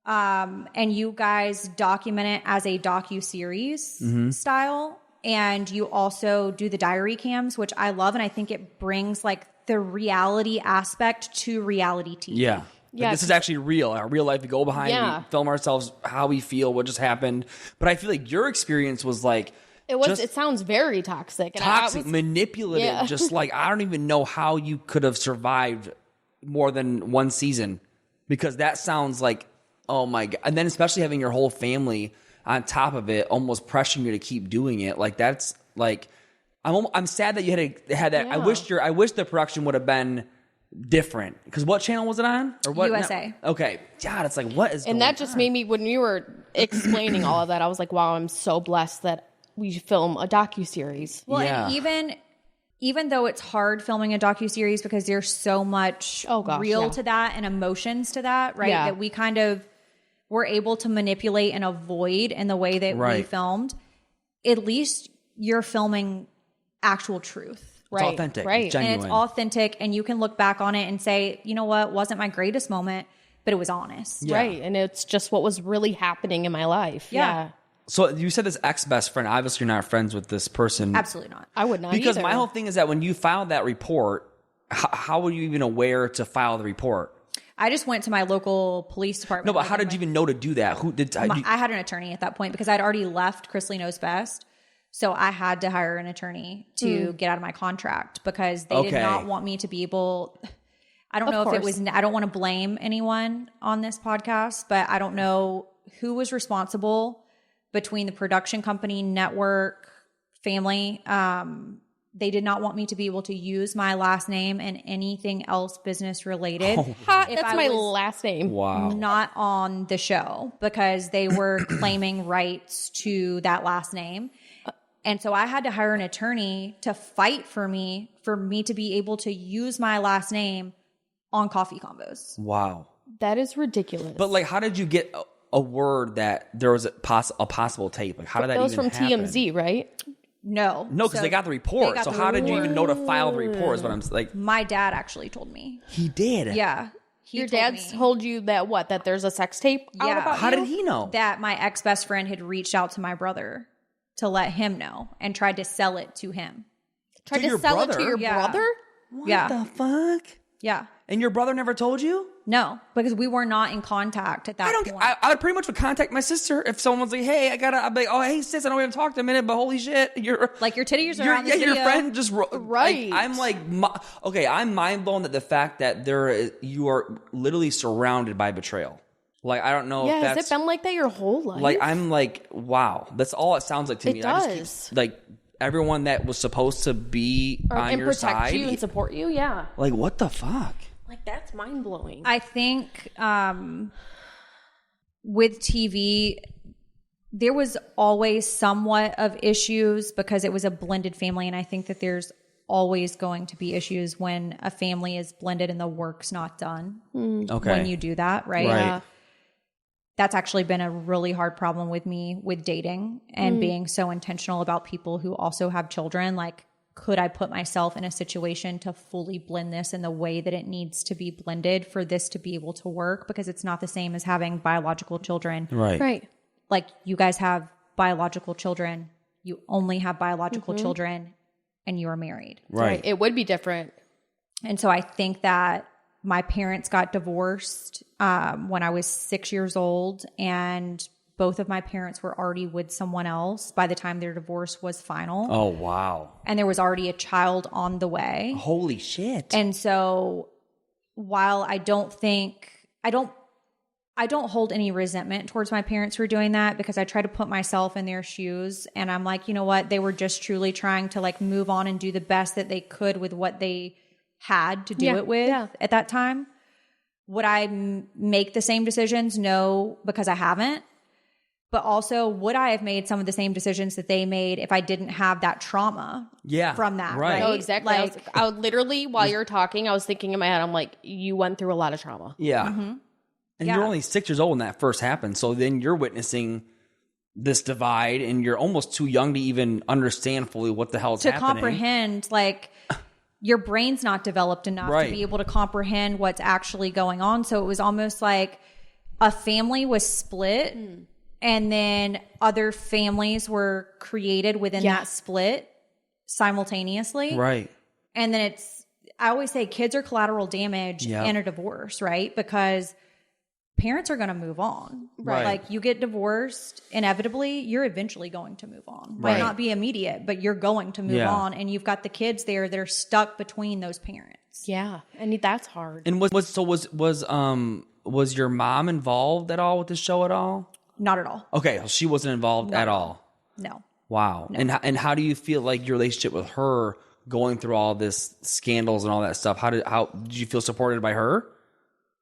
And you guys document it as a docu-series style. And you also do the diary cams, which I love. And I think it brings like the reality aspect to reality TV. Yeah. Like, this is actually real. Our real life, we go behind, we film ourselves, how we feel, what just happened. But I feel like your experience was like, it sounds very toxic. And manipulative. Just like, I don't even know how you could have survived more than one season, because that sounds like, oh my God. And then especially having your whole family on top of it, almost pressuring you to keep doing it. Like, that's like, I'm sad that you had that. Yeah. I wish the production would have been different, because what channel was it on? Or what? USA. Okay. God, it's like, what is going on? And that just made me, when you were explaining all of that, I was like, wow, I'm so blessed that we film a docuseries. Well, and even though it's hard filming a docuseries, because there's so much to that and emotions to that, right? That we kind of were able to manipulate and avoid in the way that we filmed. At least you're filming actual truth. It's authentic. Right. It's genuine. And it's authentic, and you can look back on it and say, you know what, wasn't my greatest moment, but it was honest. Yeah. Right. And it's just what was really happening in my life. Yeah. So you said this ex-best friend. Obviously, you're not friends with this person. Absolutely not. I would not Because either. my whole thing is that when you filed that report, how were you even aware to file the report? I just went to my local police department. No, but how did you even know to do that? I had an attorney at that point, because I'd already left Chrisley Knows Best. So I had to hire an attorney to get out of my contract, because they did not want me to be able... I don't know if it was... I don't want to blame anyone on this podcast, but I don't know who was responsible between the production company, network, family. They did not want me to be able to use my last name and anything else business related. That's my last name. Wow. Not on the show, because they were claiming rights to that last name. And so I had to hire an attorney to fight for me to be able to use my last name on Coffee Combos. Wow. That is ridiculous. But like, how did you get a word that there was a possible tape? Like, how did that even happen? That was from TMZ, right? No. No, because they got the report. So how did you even know to file the report is what I'm like. My dad actually told me. He did? Yeah. Your dad told you that there's a sex tape out about How did he know? That my ex-best friend had reached out to my brother to let him know and tried to sell it to him. Tried to sell it to your brother? What the fuck? Yeah. And your brother never told you? No, because we were not in contact at that point. I would pretty much contact my sister if someone was like, hey, I'd be like, oh, hey, sis, I know we haven't talked in a minute, but holy shit. You're like, your titties are on this video. Your friend just... Right. Like, I'm like... I'm mind blown at the fact that you are literally surrounded by betrayal. Like, I don't know if that's... has it been like that your whole life? Like, I'm like, wow. That's all it sounds like to me. It does. I just keep, like, everyone that was supposed to be on your side... And protect you and support you, yeah. Like, what the fuck? Like, that's mind-blowing. I think with TV, there was always somewhat of issues because it was a blended family, and I think that there's always going to be issues when a family is blended and the work's not done. Okay. When you do that, right? Right. That's actually been a really hard problem with me with dating and being so intentional about people who also have children. Like, could I put myself in a situation to fully blend this in the way that it needs to be blended for this to be able to work? Because it's not the same as having biological children. Right. Like, you guys have biological children. You only have biological children and you are married. Right. It would be different. And so I think that my parents got divorced when I was 6 years old, and both of my parents were already with someone else by the time their divorce was final. Oh, wow. And there was already a child on the way. Holy shit. And so while I don't hold any resentment towards my parents for doing that, because I try to put myself in their shoes, and I'm like, you know what? They were just truly trying to like move on and do the best that they could with what they had to do it with at that time. Would I make the same decisions? No, because I haven't. But also, would I have made some of the same decisions that they made if I didn't have that trauma from that? Right. Oh, exactly. Like, I would literally, while you're talking, I was thinking in my head, I'm like, you went through a lot of trauma. Yeah. And you're only 6 years old when that first happened. So then you're witnessing this divide, and you're almost too young to even understand fully what the hell is happening. To comprehend, like, your brain's not developed enough to be able to comprehend what's actually going on. So it was almost like a family was split, and then other families were created within that split simultaneously. Right. And then I always say kids are collateral damage in a divorce, right? Because parents are going to move on. Right. Like you get divorced, inevitably, you're eventually going to move on. Right. Might not be immediate, but you're going to move on. And you've got the kids there that are stuck between those parents. Yeah. And that's hard. And was your mom involved at all with the show at all? Not at all. Okay. She wasn't involved at all. No. Wow. No. And how do you feel like your relationship with her going through all this scandals and all that stuff? How did you feel supported by her?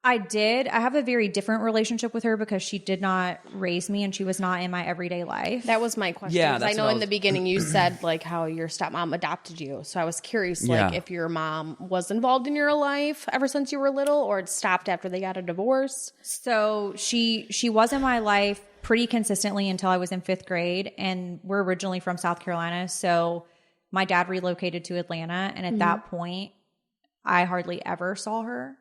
I did. I have a very different relationship with her because she did not raise me and she was not in my everyday life. That was my question. Yeah, I know in the beginning you said like how your stepmom adopted you. So I was curious like if your mom was involved in your life ever since you were little or it stopped after they got a divorce. So she was in my life pretty consistently until I was in 5th grade, and we're originally from South Carolina. So my dad relocated to Atlanta, and at that point I hardly ever saw her.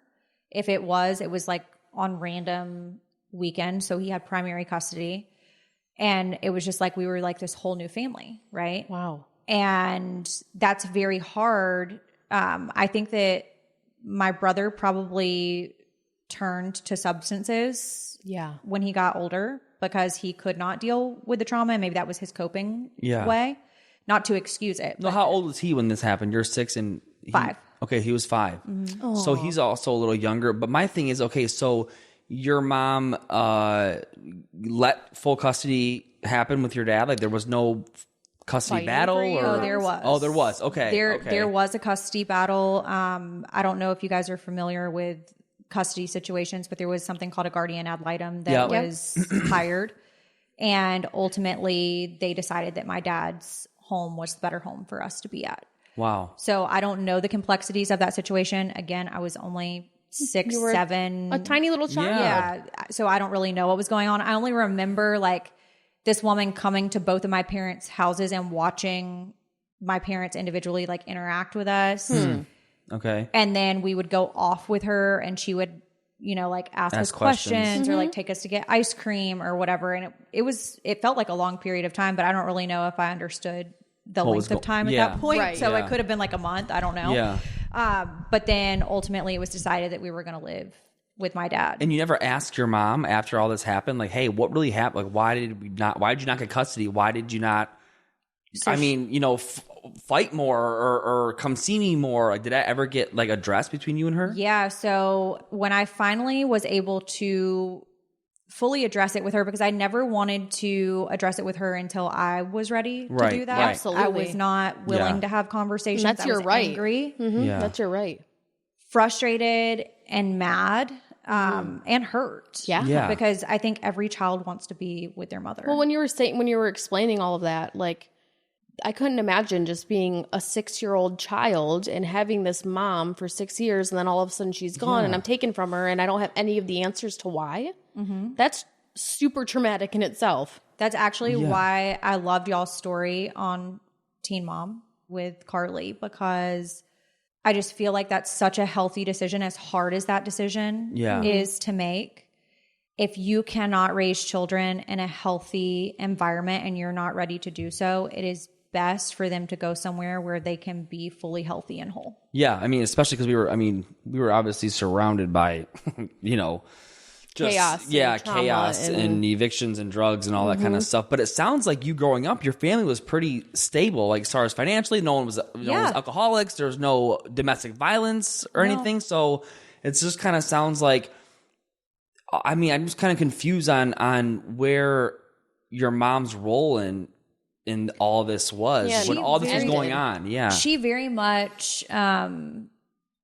If it was like on random weekends. So he had primary custody. And it was just like we were like this whole new family, right? Wow. And that's very hard. I think that my brother probably turned to substances when he got older because he could not deal with the trauma. And maybe that was his coping way. Not to excuse it. No, how old was he when this happened? You're 6 and 5. Okay, he was 5. Mm-hmm. So he's also a little younger. But my thing is, okay, so your mom let full custody happen with your dad? Like there was no custody battle? Or? Oh, there was. Oh, there was. Okay. There was a custody battle. I don't know if you guys are familiar with custody situations, but there was something called a guardian ad litem that was hired. And ultimately, they decided that my dad's home was the better home for us to be at. Wow. So I don't know the complexities of that situation. Again, I was only 6, 7. A tiny little child. Yeah. So I don't really know what was going on. I only remember like this woman coming to both of my parents' houses and watching my parents individually like interact with us. Okay. And then we would go off with her and she would, you know, like ask us questions or like take us to get ice cream or whatever. And it felt like a long period of time, but I don't really know if I understood the length of time at that point. Right. So it could have been like a month. I don't know. Yeah. But then ultimately it was decided that we were going to live with my dad. And you never asked your mom after all this happened, like, hey, what really happened? Like, why did you not get custody? Why did you not, fight more or come see me more? Like, did that ever get like addressed between you and her? Yeah. So when I finally was able to fully address it with her, because I never wanted to address it with her until I was ready to do that. Right. Absolutely. I was not willing to have conversations. And that's your right. Angry. Mm-hmm. Yeah. That's your right. Frustrated and mad and hurt. Yeah. Because I think every child wants to be with their mother. Well, when you were explaining all of that, like, I couldn't imagine just being a 6-year-old child and having this mom for 6 years and then all of a sudden she's gone and I'm taken from her and I don't have any of the answers to why. Mm-hmm. That's super traumatic in itself. That's actually why I loved y'all's story on Teen Mom with Carly, because I just feel like that's such a healthy decision, as hard as that decision is to make. If you cannot raise children in a healthy environment and you're not ready to do so, it is best for them to go somewhere where they can be fully healthy and whole. Yeah, I mean, especially because we were obviously surrounded by, just chaos and evictions and drugs and all that kind of stuff. But it sounds like you growing up, your family was pretty stable, like as far as financially. No one was alcoholics. There was no domestic violence or anything. So it just kind of sounds like. I mean, I'm just kind of confused on where your mom's role in all this was when all this was going on. Yeah. She very much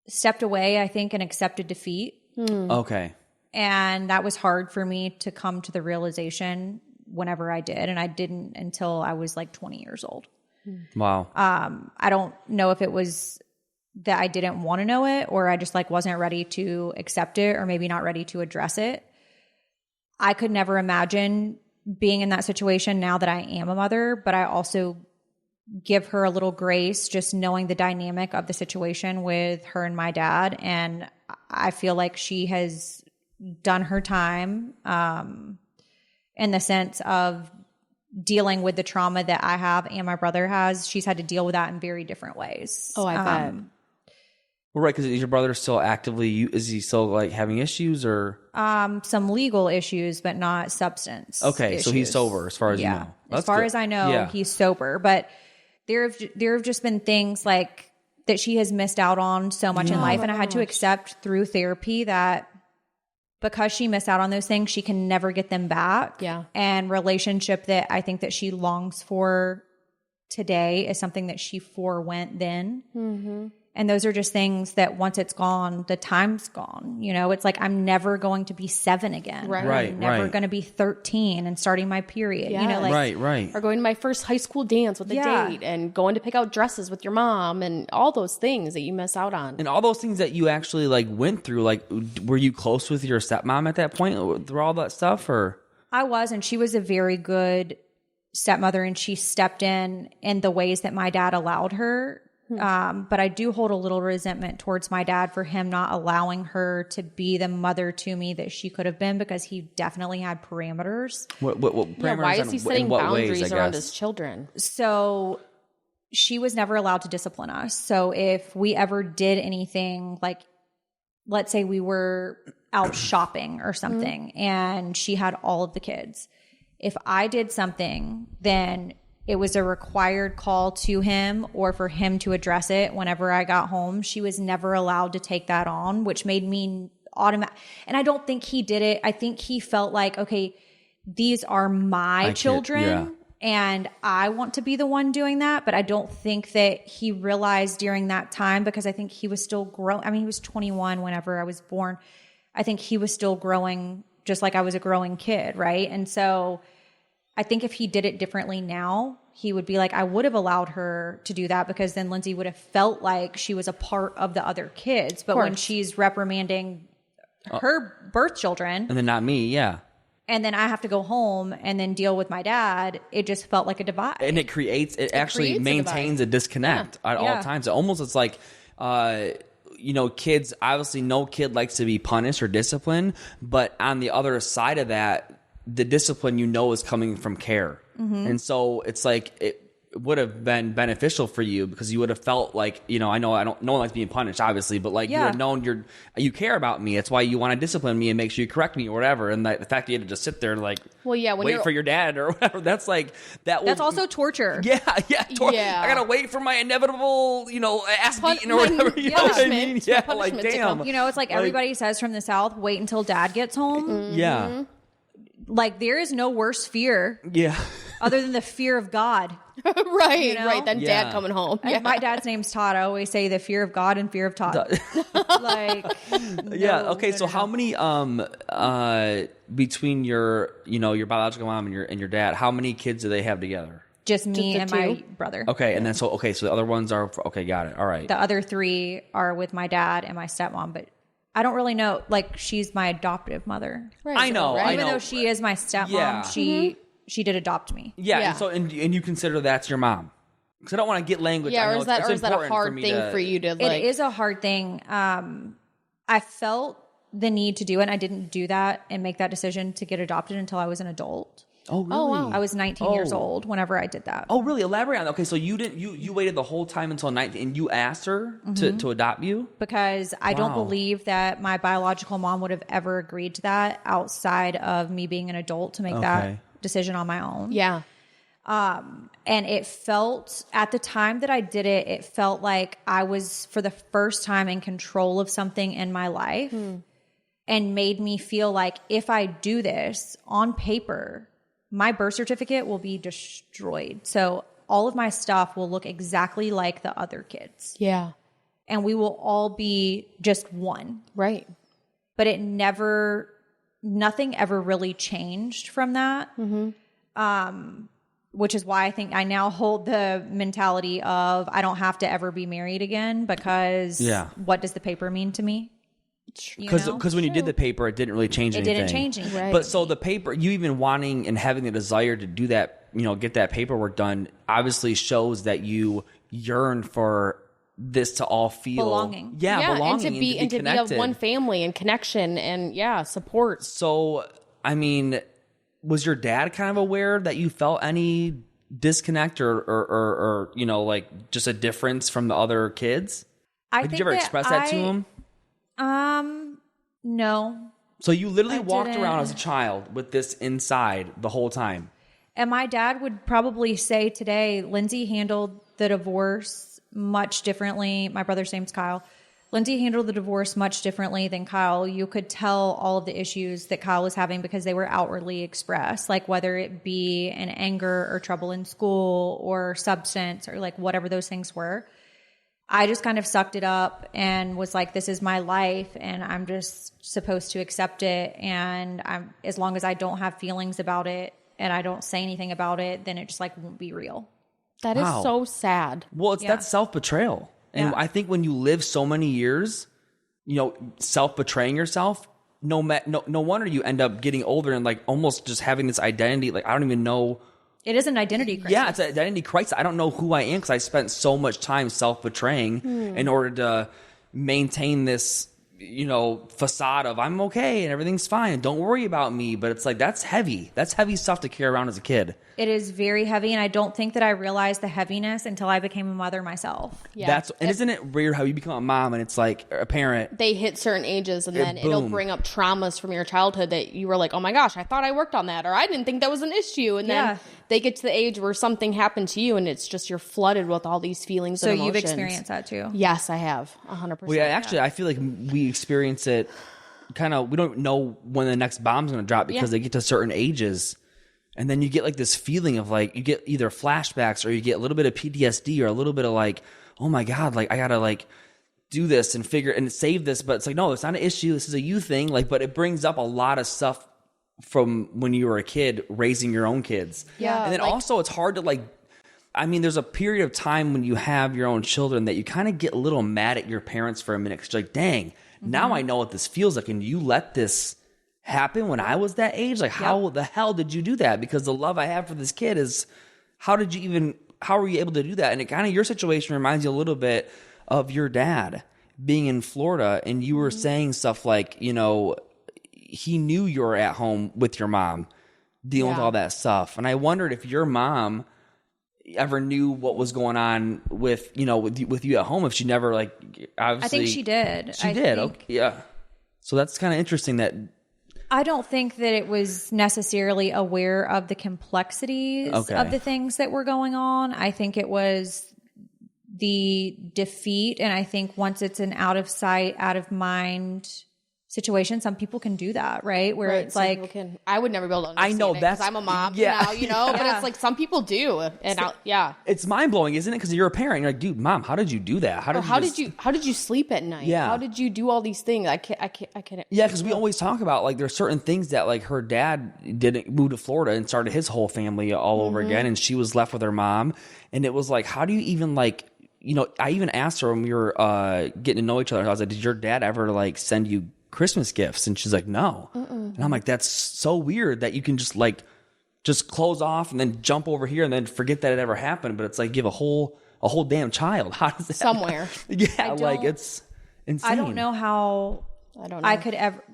stepped away, I think, and accepted defeat. Okay. And that was hard for me to come to the realization whenever I did. And I didn't until I was like 20 years old. Wow. I don't know if it was that I didn't want to know it or I just like wasn't ready to accept it or maybe not ready to address it. I could never imagine being in that situation now that I am a mother, but I also give her a little grace just knowing the dynamic of the situation with her and my dad. And I feel like she has done her time in the sense of dealing with the trauma that I have and my brother has. She's had to deal with that in very different ways. Oh, I bet. Well, right, because is your brother still actively, is he still like having issues or? Some legal issues, but not substance. Okay, issues. so he's sober as far as you know. That's as far good. as I know, he's sober. But there have just been things like that she has missed out on so much in life. And I had to accept through therapy that because she missed out on those things, she can never get them back. Yeah. And relationship that I think that she longs for today is something that she forewent then. Mm-hmm. And those are just things that once it's gone, the time's gone. You know, it's like I'm never going to be 7 again. Right. I'm never going to be 13 and starting my period. Yes. You know, like Right. Or going to my first high school dance with a date and going to pick out dresses with your mom and all those things that you miss out on. And all those things that you actually like went through, like were you close with your stepmom at that point through all that stuff or? I was, and she was a very good stepmother and she stepped in the ways that my dad allowed her. But I do hold a little resentment towards my dad for him not allowing her to be the mother to me that she could have been because he definitely had parameters. What parameters? Why is he setting boundaries ways, around his children? So she was never allowed to discipline us. So if we ever did anything, like let's say we were out shopping or something and she had all of the kids. If I did something, then it was a required call to him or for him to address it whenever I got home. She was never allowed to take that on, which made me automatic. And I don't think he did it. I think he felt like, okay, these are my children and I want to be the one doing that. But I don't think that he realized during that time because I think he was still growing. I mean, he was 21 whenever I was born. I think he was still growing just like I was a growing kid, right? And so I think if he did it differently now, he would be like, I would have allowed her to do that because then Lindsie would have felt like she was a part of the other kids. But when she's reprimanding her birth children. And then not me, And then I have to go home and then deal with my dad, it just felt like a divide. And it actually maintains a disconnect at all times. It's like, kids, obviously no kid likes to be punished or disciplined. But on the other side of that, the discipline is coming from care. Mm-hmm. And so it's like it would have been beneficial for you because you would have felt like, I know no one likes being punished, obviously, but like you would have known you care about me. It's why you want to discipline me and make sure you correct me or whatever. And the fact that you had to just sit there and like wait for your dad or whatever, that's like that's also torture. Yeah. I gotta wait for my inevitable, ass beating or whatever. You know what I mean? Yeah, like damn. It's like everybody says from the South, wait until dad gets home. Mm-hmm. Yeah. Like there is no worse fear. Yeah. Other than the fear of God. Right. Then dad coming home. Yeah. My dad's name's Todd. I always say the fear of God and fear of Todd. Okay. So how many between your your biological mom and your dad, how many kids do they have together? Just me and my brother. Okay, and then so the other ones are got it. All right. The other 3 are with my dad and my stepmom, but I don't really know. Like she's my adoptive mother. Right. I know. Even though she is my stepmom, she did adopt me. Yeah. And so and you consider that's your mom? Because I don't want to get language. Yeah. Or is that a hard thing for you to like? It is a hard thing. I felt the need to do it. And I didn't do that and make that decision to get adopted until I was an adult. Oh, really? Oh, wow. I was 19 years old whenever I did that. Oh, really? Elaborate on that. Okay, so you didn't you waited the whole time until 19 and you asked her to adopt you? Because I don't believe that my biological mom would have ever agreed to that outside of me being an adult to make that decision on my own. Yeah. And it felt, at the time that I did it, it felt like I was for the first time in control of something in my life and made me feel like if I do this on paper, my birth certificate will be destroyed. So all of my stuff will look exactly like the other kids. Yeah. And we will all be just one. Right. But nothing ever really changed from that. Which is why I think I now hold the mentality of I don't have to ever be married again because what does the paper mean to me? Because when you did the paper, it didn't really change anything. It didn't change anything. Right. But so the paper, you even wanting and having the desire to do that, get that paperwork done, obviously shows that you yearn for this to all feel belonging. Yeah, belonging and to be of one family and connection and support. So, I mean, was your dad kind of aware that you felt any disconnect or like just a difference from the other kids? Did you ever express that to him? No. So you literally walked around as a child with this inside the whole time. And my dad would probably say today, Lindsie handled the divorce much differently. My brother's name's Kyle. Lindsie handled the divorce much differently than Kyle. You could tell all of the issues that Kyle was having because they were outwardly expressed, like whether it be an anger or trouble in school or substance or like whatever those things were. I just kind of sucked it up and was like, this is my life and I'm just supposed to accept it. And as long as I don't have feelings about it and I don't say anything about it, then it just like won't be real. That is so sad. Well, that's self-betrayal. And I think when you live so many years, self-betraying yourself, no wonder you end up getting older and like almost just having this identity. Like, I don't even know. It is an identity crisis. Yeah, it's an identity crisis. I don't know who I am because I spent so much time self-betraying in order to maintain this, facade of I'm okay and everything's fine. Don't worry about me. But it's like, that's heavy. That's heavy stuff to carry around as a kid. It is very heavy, and I don't think that I realized the heaviness until I became a mother myself. Yeah. Isn't it weird how you become a mom and it's like a parent? They hit certain ages and then it'll bring up traumas from your childhood that you were like, oh my gosh, I thought I worked on that, or I didn't think that was an issue. And then they get to the age where something happened to you and it's just you're flooded with all these feelings and emotions. So you've experienced that too? Yes, I have. 100%. Well, yeah, actually, I feel like we experience it kind of, we don't know when the next bomb's going to drop because they get to certain ages. And then you get like this feeling of like, you get either flashbacks or you get a little bit of PTSD or a little bit of like, oh my God, like I got to like do this and figure and save this. But it's like, no, it's not an issue. This is a you thing. Like, but it brings up a lot of stuff from when you were a kid raising your own kids. Yeah. And then also it's hard to like, there's a period of time when you have your own children that you kind of get a little mad at your parents for a minute. Cause you're like, dang, now I know what this feels like. And you let this happen when I was that age? Like, how the hell did you do that? Because the love I have for this kid is, how were you able to do that? And it kind of, your situation reminds you a little bit of your dad being in Florida, and you were saying stuff like, he knew you were at home with your mom dealing with all that stuff. And I wondered if your mom ever knew what was going on with you at home, if she never like, obviously. I think she did. She did. Okay. Yeah. So that's kind of interesting that. I don't think that it was necessarily aware of the complexities of the things that were going on. I think it was the defeat. And I think once it's an out of sight, out of mind situation, some people can do that, right? Where it's like, I would never be able to understand it because I'm a mom now, but it's like some people do. And it's mind blowing, isn't it? Because you're a parent. You're like, dude, mom, how did you do that? How did you sleep at night? Yeah. How did you do all these things? I can't. Yeah. Cause we always talk about like, there's certain things that like her dad didn't move to Florida and started his whole family all over again. And she was left with her mom. And it was like, how do you even like, I even asked her when we were getting to know each other. I was like, did your dad ever like send you Christmas gifts? And she's like, no. And I'm like, that's so weird that you can just close off and then jump over here and then forget that it ever happened. But it's like, give a whole damn child. How does that somewhere? Like it's insane. I don't know how I could ever.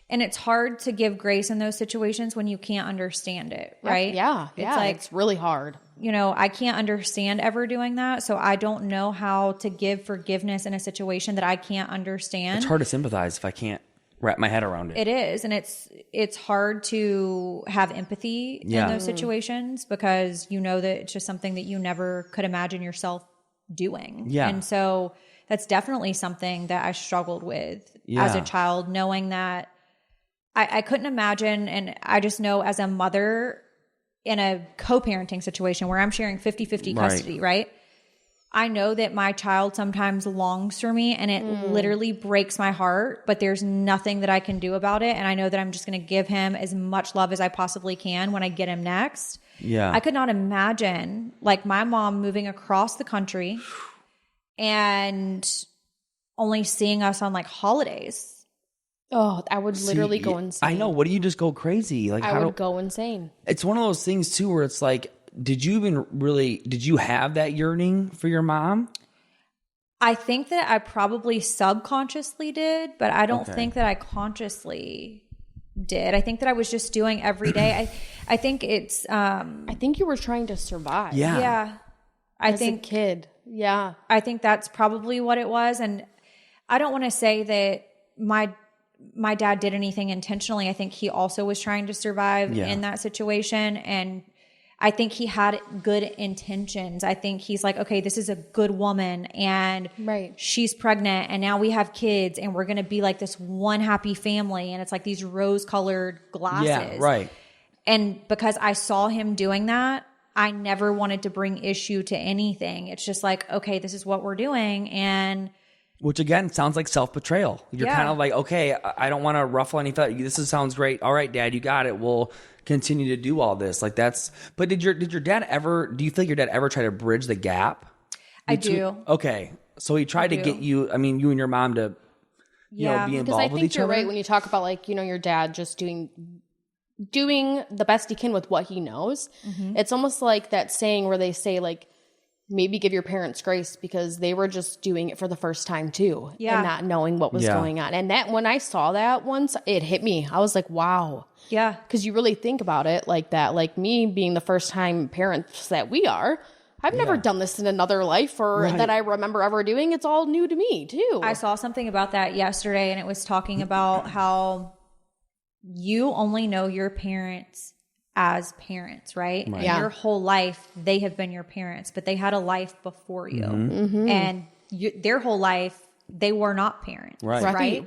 And it's hard to give grace in those situations when you can't understand it, right? Yeah. It's really hard. I can't understand ever doing that. So I don't know how to give forgiveness in a situation that I can't understand. It's hard to sympathize if I can't wrap my head around it. It is. And it's hard to have empathy in those situations because that it's just something that you never could imagine yourself doing. Yeah. And so that's definitely something that I struggled with as a child, knowing that I couldn't imagine. And I just know as a mother in a co-parenting situation where I'm sharing 50-50 custody, right? I know that my child sometimes longs for me and it literally breaks my heart, but there's nothing that I can do about it. And I know that I'm just going to give him as much love as I possibly can when I get him next. Yeah. I could not imagine like my mom moving across the country and only seeing us on like holidays. Oh, I would literally go insane. I know. What do you just go crazy? Like I would go insane. It's one of those things too, where it's like, did you have that yearning for your mom? I think that I probably subconsciously did, but I don't think that I consciously did. I think that I was just doing every day. I think it's, I think you were trying to survive. Yeah. Yeah. As a kid. Yeah. I think that's probably what it was. And I don't want to say that my dad did anything intentionally. I think he also was trying to survive in that situation. And I think he had good intentions. I think he's like, okay, this is a good woman and she's pregnant and now we have kids and we're going to be like this one happy family. And it's like these rose-colored glasses. Yeah, right. And because I saw him doing that, I never wanted to bring issue to anything. It's just like, okay, this is what we're doing. And which again sounds like self-betrayal. You're kind of like, okay, I don't want to ruffle any feathers. This sounds great. All right, Dad, you got it. We'll continue to do all this. Like that's. But did your dad ever? Do you think your dad ever tried to bridge the gap? I do. Okay, so he tried to get you. I mean, you and your mom to, you know, be involved with each other. Because I think you're right when you talk about like, you know, your dad just doing the best he can with what he knows. Mm-hmm. It's almost like that saying where they say like, maybe give your parents grace because they were just doing it for the first time too and not knowing what was going on. And that when I saw that once, it hit me. I was like, wow. Yeah. Because you really think about it like that. Like me being the first time parents that we are, I've never done this in another life or that I remember ever doing. It's all new to me too. I saw something about that yesterday and it was talking about how you only know your parents as parents, right? And your whole life, they have been your parents, but they had a life before you. Mm-hmm. And their whole life, they were not parents. Right.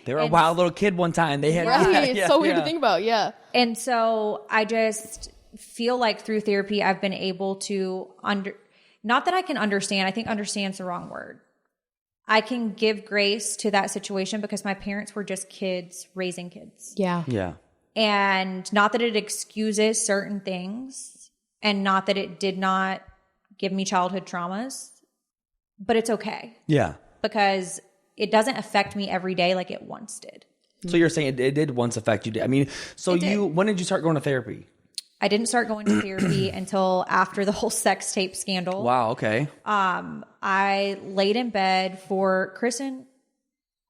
They were a wild little kid one time. They had it's so weird to think about. Yeah. And so I just feel like through therapy, I've been able to not that I can understand. I think understand's the wrong word. I can give grace to that situation because my parents were just kids raising kids. Yeah. Yeah. And not that it excuses certain things and not that it did not give me childhood traumas, but it's okay. Yeah. Because it doesn't affect me every day like it once did. So you're saying it did once affect you. I mean, so when did you start going to therapy? I didn't start going to therapy until after the whole sex tape scandal. Wow. Okay. I laid in bed for Kristen.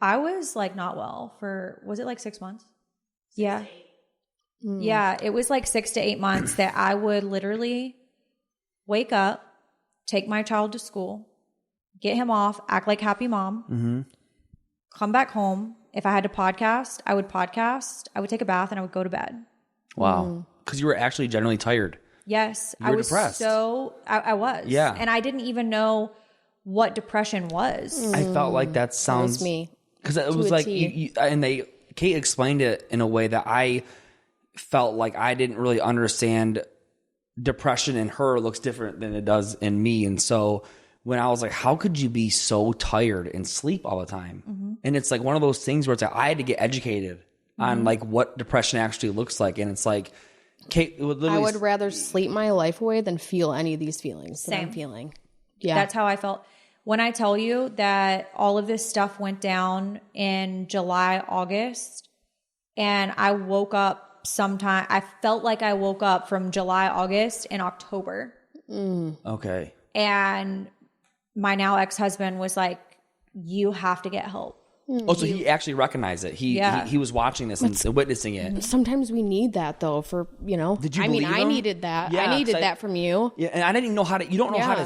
I was like not well for, was it like 6 months? Yeah. Yeah, it was like 6 to 8 months that I would literally wake up, take my child to school, get him off, act like happy mom, come back home. If I had to podcast, I would take a bath, and I would go to bed. Wow. Because you were actually generally tired. Yes. You were depressed. I was. Yeah. And I didn't even know what depression was. I felt like that sounds... That was me. Because it was like, Cate explained it in a way that I felt like I didn't really understand. Depression in her looks different than it does in me. And so when I was like, how could you be so tired and sleep all the time? Mm-hmm. And it's like one of those things where it's like, I had to get educated on like what depression actually looks like. And it's like, Cate would literally... I would rather sleep my life away than feel any of these feelings that I'm feeling. Yeah. That's how I felt. When I tell you that all of this stuff went down in July, August, and I woke up I felt like I woke up from July, August, and October. Okay. And my now ex-husband was like, you have to get help. Oh, so he actually recognized it. He was watching this and witnessing it. Sometimes we need that though for, you know. Did you believe him? I needed that. Yeah, I needed that from you. Yeah, and I didn't know how to, you don't know how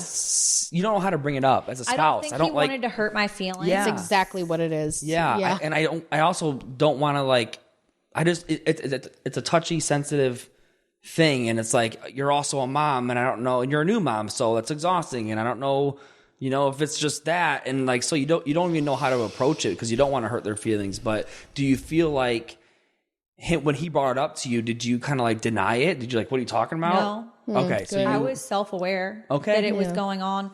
to bring it up as a spouse. I don't think he wanted to hurt my feelings. Yeah. That's exactly what it is. Yeah. I also don't want to like, it's a touchy, sensitive thing. And it's like, you're also a mom and I don't know, and you're a new mom. So that's exhausting. And I don't know, you know, if it's just that. And like, so you don't even know how to approach it because you don't want to hurt their feelings. But do you feel like when he brought it up to you, did you kind of like deny it? Did you like, what are you talking about? No. Okay. So I was self-aware that it was going on.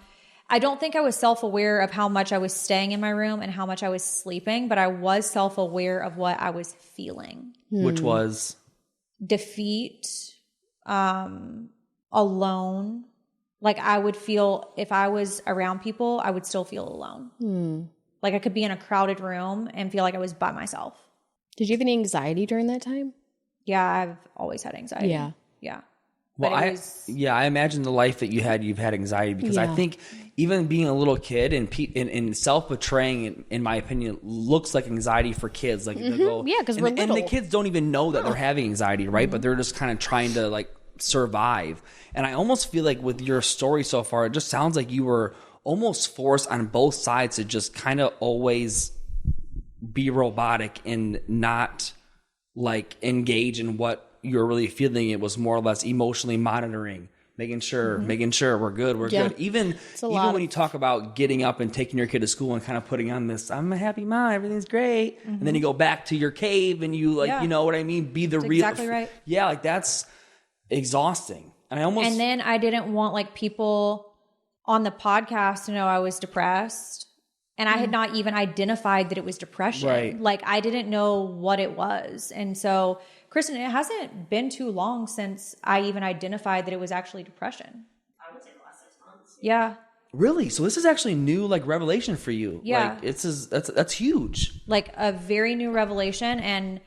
I don't think I was self-aware of how much I was staying in my room and how much I was sleeping, but I was self-aware of what I was feeling. Which was? Defeat, alone. Like I would feel, if I was around people, I would still feel alone. Like I could be in a crowded room and feel like I was by myself. Did you have any anxiety during that time? Yeah, I've always had anxiety. Yeah. Well, I imagine the life that you've had anxiety because I think even being a little kid and self-betraying, in my opinion, looks like anxiety for kids. Like because we're little. And the kids don't even know that they're having anxiety, right? But they're just kind of trying to like survive. And I almost feel like with your story so far, it just sounds like you were almost forced on both sides to just kind of always be robotic and not like engage in what you're really feeling. It was more or less emotionally monitoring, making sure we're good. Even when you talk about getting up and taking your kid to school and kind of putting on this, I'm a happy mom, everything's great. And then you go back to your cave and you you know what I mean? Be the real. Exactly right. Yeah. Like that's exhausting. And then I didn't want like people on the podcast to know I was depressed. And I had not even identified that it was depression. Right. Like I didn't know what it was. And so, Kristen, it hasn't been too long since I even identified that it was actually depression. I would say the last 6 months. Yeah. Really? So this is actually new, like revelation for you. Yeah. Like that's huge. Like a very new revelation. And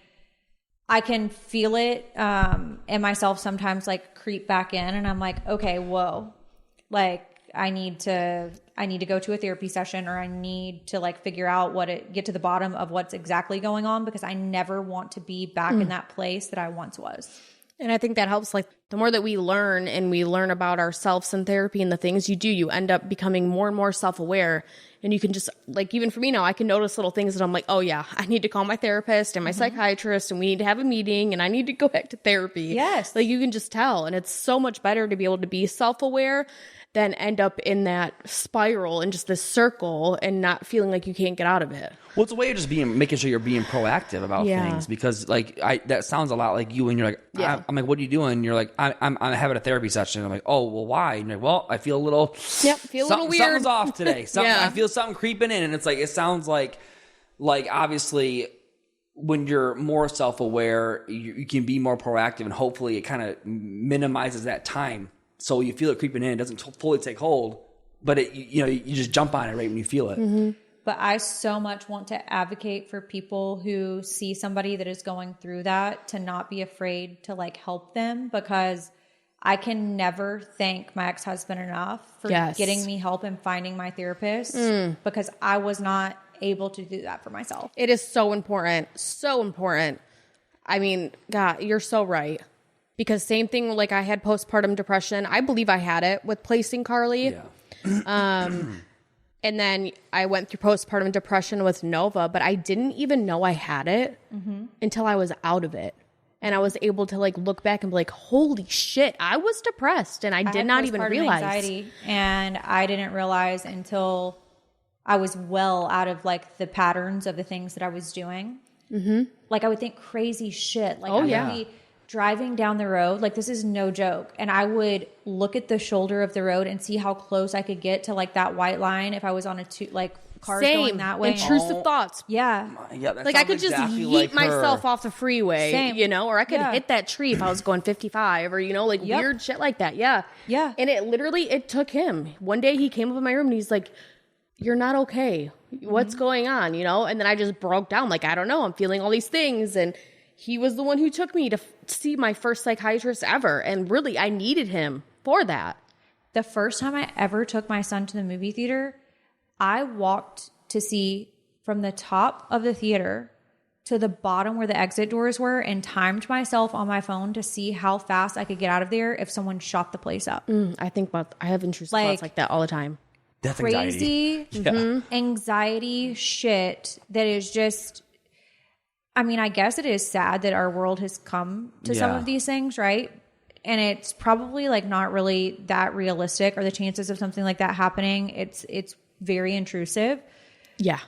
I can feel it in myself sometimes like creep back in. And I'm like, okay, whoa. Like I need to go to a therapy session, or I need to like figure out get to the bottom of what's exactly going on, because I never want to be back in that place that I once was. And I think that helps. Like the more that we learn and we learn about ourselves in therapy and the things you do, you end up becoming more and more self-aware. And you can just like, even for me now, I can notice little things that I'm like, oh yeah, I need to call my therapist and my psychiatrist, and we need to have a meeting, and I need to go back to therapy. Yes. Like you can just tell. And it's so much better to be able to be self-aware than end up in that spiral and just this circle and not feeling like you can't get out of it. Well, it's a way of just making sure you're being proactive about things, because like that sounds a lot like you, and you're like, I'm like, what are you doing? And you're like, I'm having a therapy session. I'm like, oh, well, why? And you're like, well, I feel a little, little weird. Something's off today. I feel something creeping in. And it's like, it sounds like obviously when you're more self-aware, you can be more proactive, and hopefully it kind of minimizes that time. So you feel it creeping in, it doesn't fully take hold, but you just jump on it right when you feel it. Mm-hmm. But I so much want to advocate for people who see somebody that is going through that to not be afraid to like help them, because I can never thank my ex-husband enough for getting me help and finding my therapist, because I was not able to do that for myself. It is so important. So important. I mean, God, you're so right. Because same thing, like I had postpartum depression. I believe I had it with placing Carly. Yeah. And then I went through postpartum depression with Nova, but I didn't even know I had it until I was out of it. And I was able to like look back and be like, holy shit, I was depressed. And I did not even realize. Anxiety, and I didn't realize until I was well out of like the patterns of the things that I was doing. Mm-hmm. Like I would think crazy shit. Like I would be driving down the road, like this is no joke, and I would look at the shoulder of the road and see how close I could get to like that white line if I was on a cars going that way. Intrusive thoughts. Yeah. Like I could just yeet myself off the freeway, or I could hit that tree if I was going 55 or, like weird shit like that. Yeah. Yeah. And it took him. One day he came up in my room and he's like, you're not okay. What's going on? And then I just broke down. Like, I don't know. I'm feeling all these things. And he was the one who took me to see my first psychiatrist ever. And really, I needed him for that. The first time I ever took my son to the movie theater, I walked to see from the top of the theater to the bottom where the exit doors were and timed myself on my phone to see how fast I could get out of there if someone shot the place up. I have intrusive thoughts like that all the time. That's crazy anxiety shit that is just... I mean, I guess it is sad that our world has come to some of these things, right? And it's probably like not really that realistic, or the chances of something like that happening, it's very intrusive. Yeah.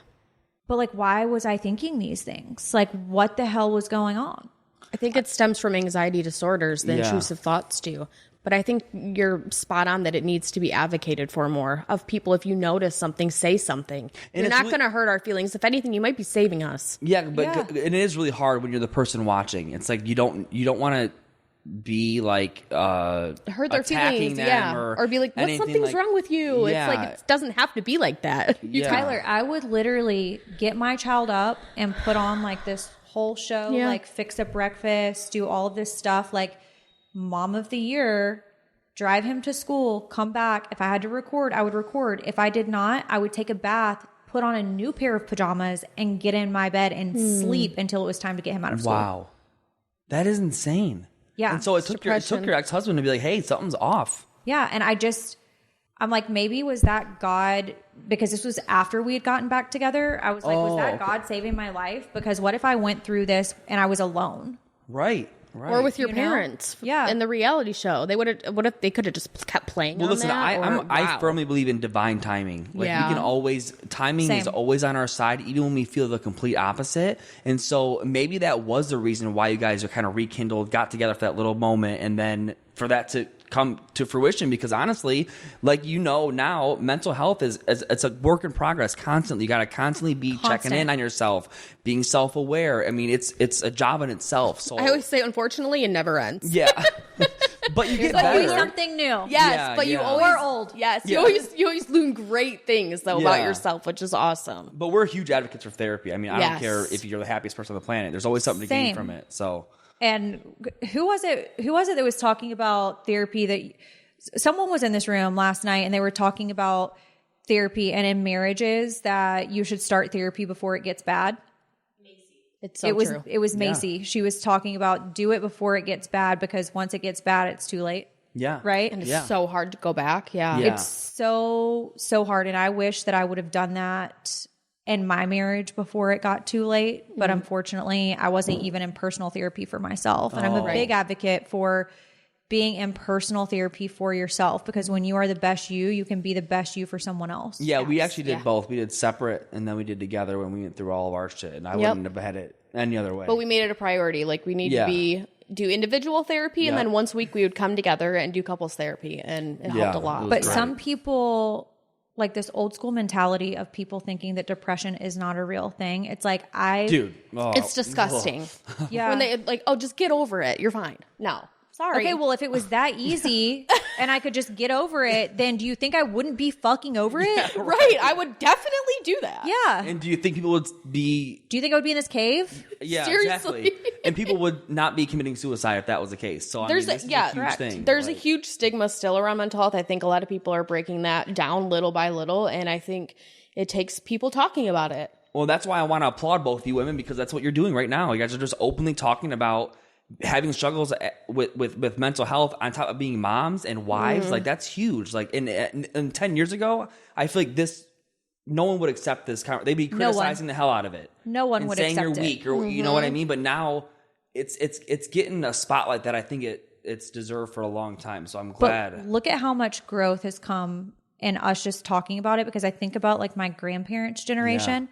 But like, why was I thinking these things? Like, what the hell was going on? I think it stems from anxiety disorders, the intrusive thoughts do. But I think you're spot on that it needs to be advocated for more of people. If you notice something, say something. And you're not going to hurt our feelings. If anything, you might be saving us. Yeah, but and it is really hard when you're the person watching. It's like you don't want to be like hurt their feelings, or be like, what, something's wrong with you. It's like, it doesn't have to be like that. Tyler, I would literally get my child up and put on like this whole show, like fix up breakfast, do all of this stuff, like mom of the year, drive him to school, come back. If I had to record, I would record. If I did not, I would take a bath, put on a new pair of pajamas, and get in my bed and sleep until it was time to get him out of school. Wow. That is insane. Yeah. And so it took your ex-husband to be like, hey, something's off. Yeah. And I'm like, maybe was that God, because this was after we had gotten back together. I was like, was that God saving my life? Because what if I went through this and I was alone? Right. Or with your parents, in the reality show, they would have. What if they could have just kept playing? Well, listen, that? I firmly believe in divine timing. Like we can always timing is always on our side, even when we feel the complete opposite. And so maybe that was the reason why you guys are kind of rekindled, got together for that little moment, and then for that to come to fruition. Because honestly, like now, mental health is it's a work in progress constantly. You got to constantly be checking in on yourself, being self-aware. I mean, it's a job in itself. So I always say, unfortunately, it never ends. Yeah. But you get There's always better. something new. Yes, but you always We're old. Yes, you always learn great things though about yourself, which is awesome. But we're huge advocates for therapy. I mean, I don't care if you're the happiest person on the planet. There's always something to gain from it. So. And who was it that was talking about therapy? That someone was in this room last night and they were talking about therapy and in marriages that you should start therapy before it gets bad. It's so true. It was Macy. She was talking about do it before it gets bad, because once it gets bad, it's too late. Yeah. Right. And it's so hard to go back. Yeah. It's so hard. And I wish that I would have done that in my marriage before it got too late. But unfortunately, I wasn't even in personal therapy for myself. And I'm a big advocate for being in personal therapy for yourself, because when you are the best you can be the best you for someone else. Yeah, we actually did both. We did separate and then we did together when we went through all of our shit. And I wouldn't have had it any other way. But we made it a priority. Like we need to do individual therapy, and then once a week we would come together and do couples therapy, and it helped a lot. But some people, like this old school mentality of people thinking that depression is not a real thing. It's like it's disgusting. Yeah. When they like, oh, just get over it. You're fine. No. Sorry. Okay, well, if it was that easy and I could just get over it, then do you think I wouldn't be fucking over it? Right. I would definitely do that. Yeah. And do you think people would be... Do you think I would be in this cave? Yeah, Seriously. exactly. And people would not be committing suicide if that was the case. So, this is a huge thing. There's a huge stigma still around mental health. I think a lot of people are breaking that down little by little, and I think it takes people talking about it. Well, that's why I want to applaud both you women, because that's what you're doing right now. You guys are just openly talking about having struggles with mental health on top of being moms and wives. Like, that's huge. Like, in 10 years ago, I feel like no one would accept this. They'd be criticizing the hell out of it. No one would accept it. Saying you're weak, or you know what I mean? But now it's getting a spotlight that I think it's deserved for a long time. So I'm glad. But look at how much growth has come in us just talking about it, because I think about like my grandparents' generation.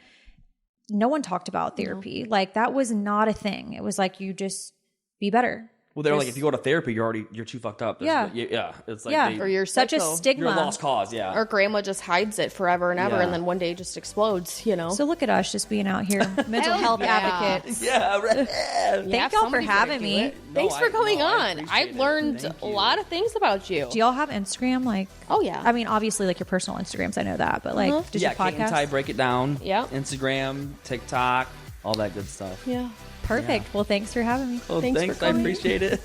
No one talked about therapy. Like, that was not a thing. It was like, you just be better. Well, they're like, if you go to therapy, you're too fucked up. It's like or you're such a psycho. stigma. You're a lost cause. Yeah. Or grandma just hides it forever and ever, and then one day it just explodes. So look at us just being out here, mental health advocates. Yeah. Right. Thank y'all for having me. Thanks for coming on. I've learned a lot of things about you. Do y'all have Instagram? Like, oh yeah. I mean, obviously, like your personal Instagrams, I know that, but like, does your podcast? Cate Ty break it down. Yeah. Instagram, TikTok, all that good stuff. Yeah. Perfect. Well, thanks for having me. Well, thanks. I appreciate it.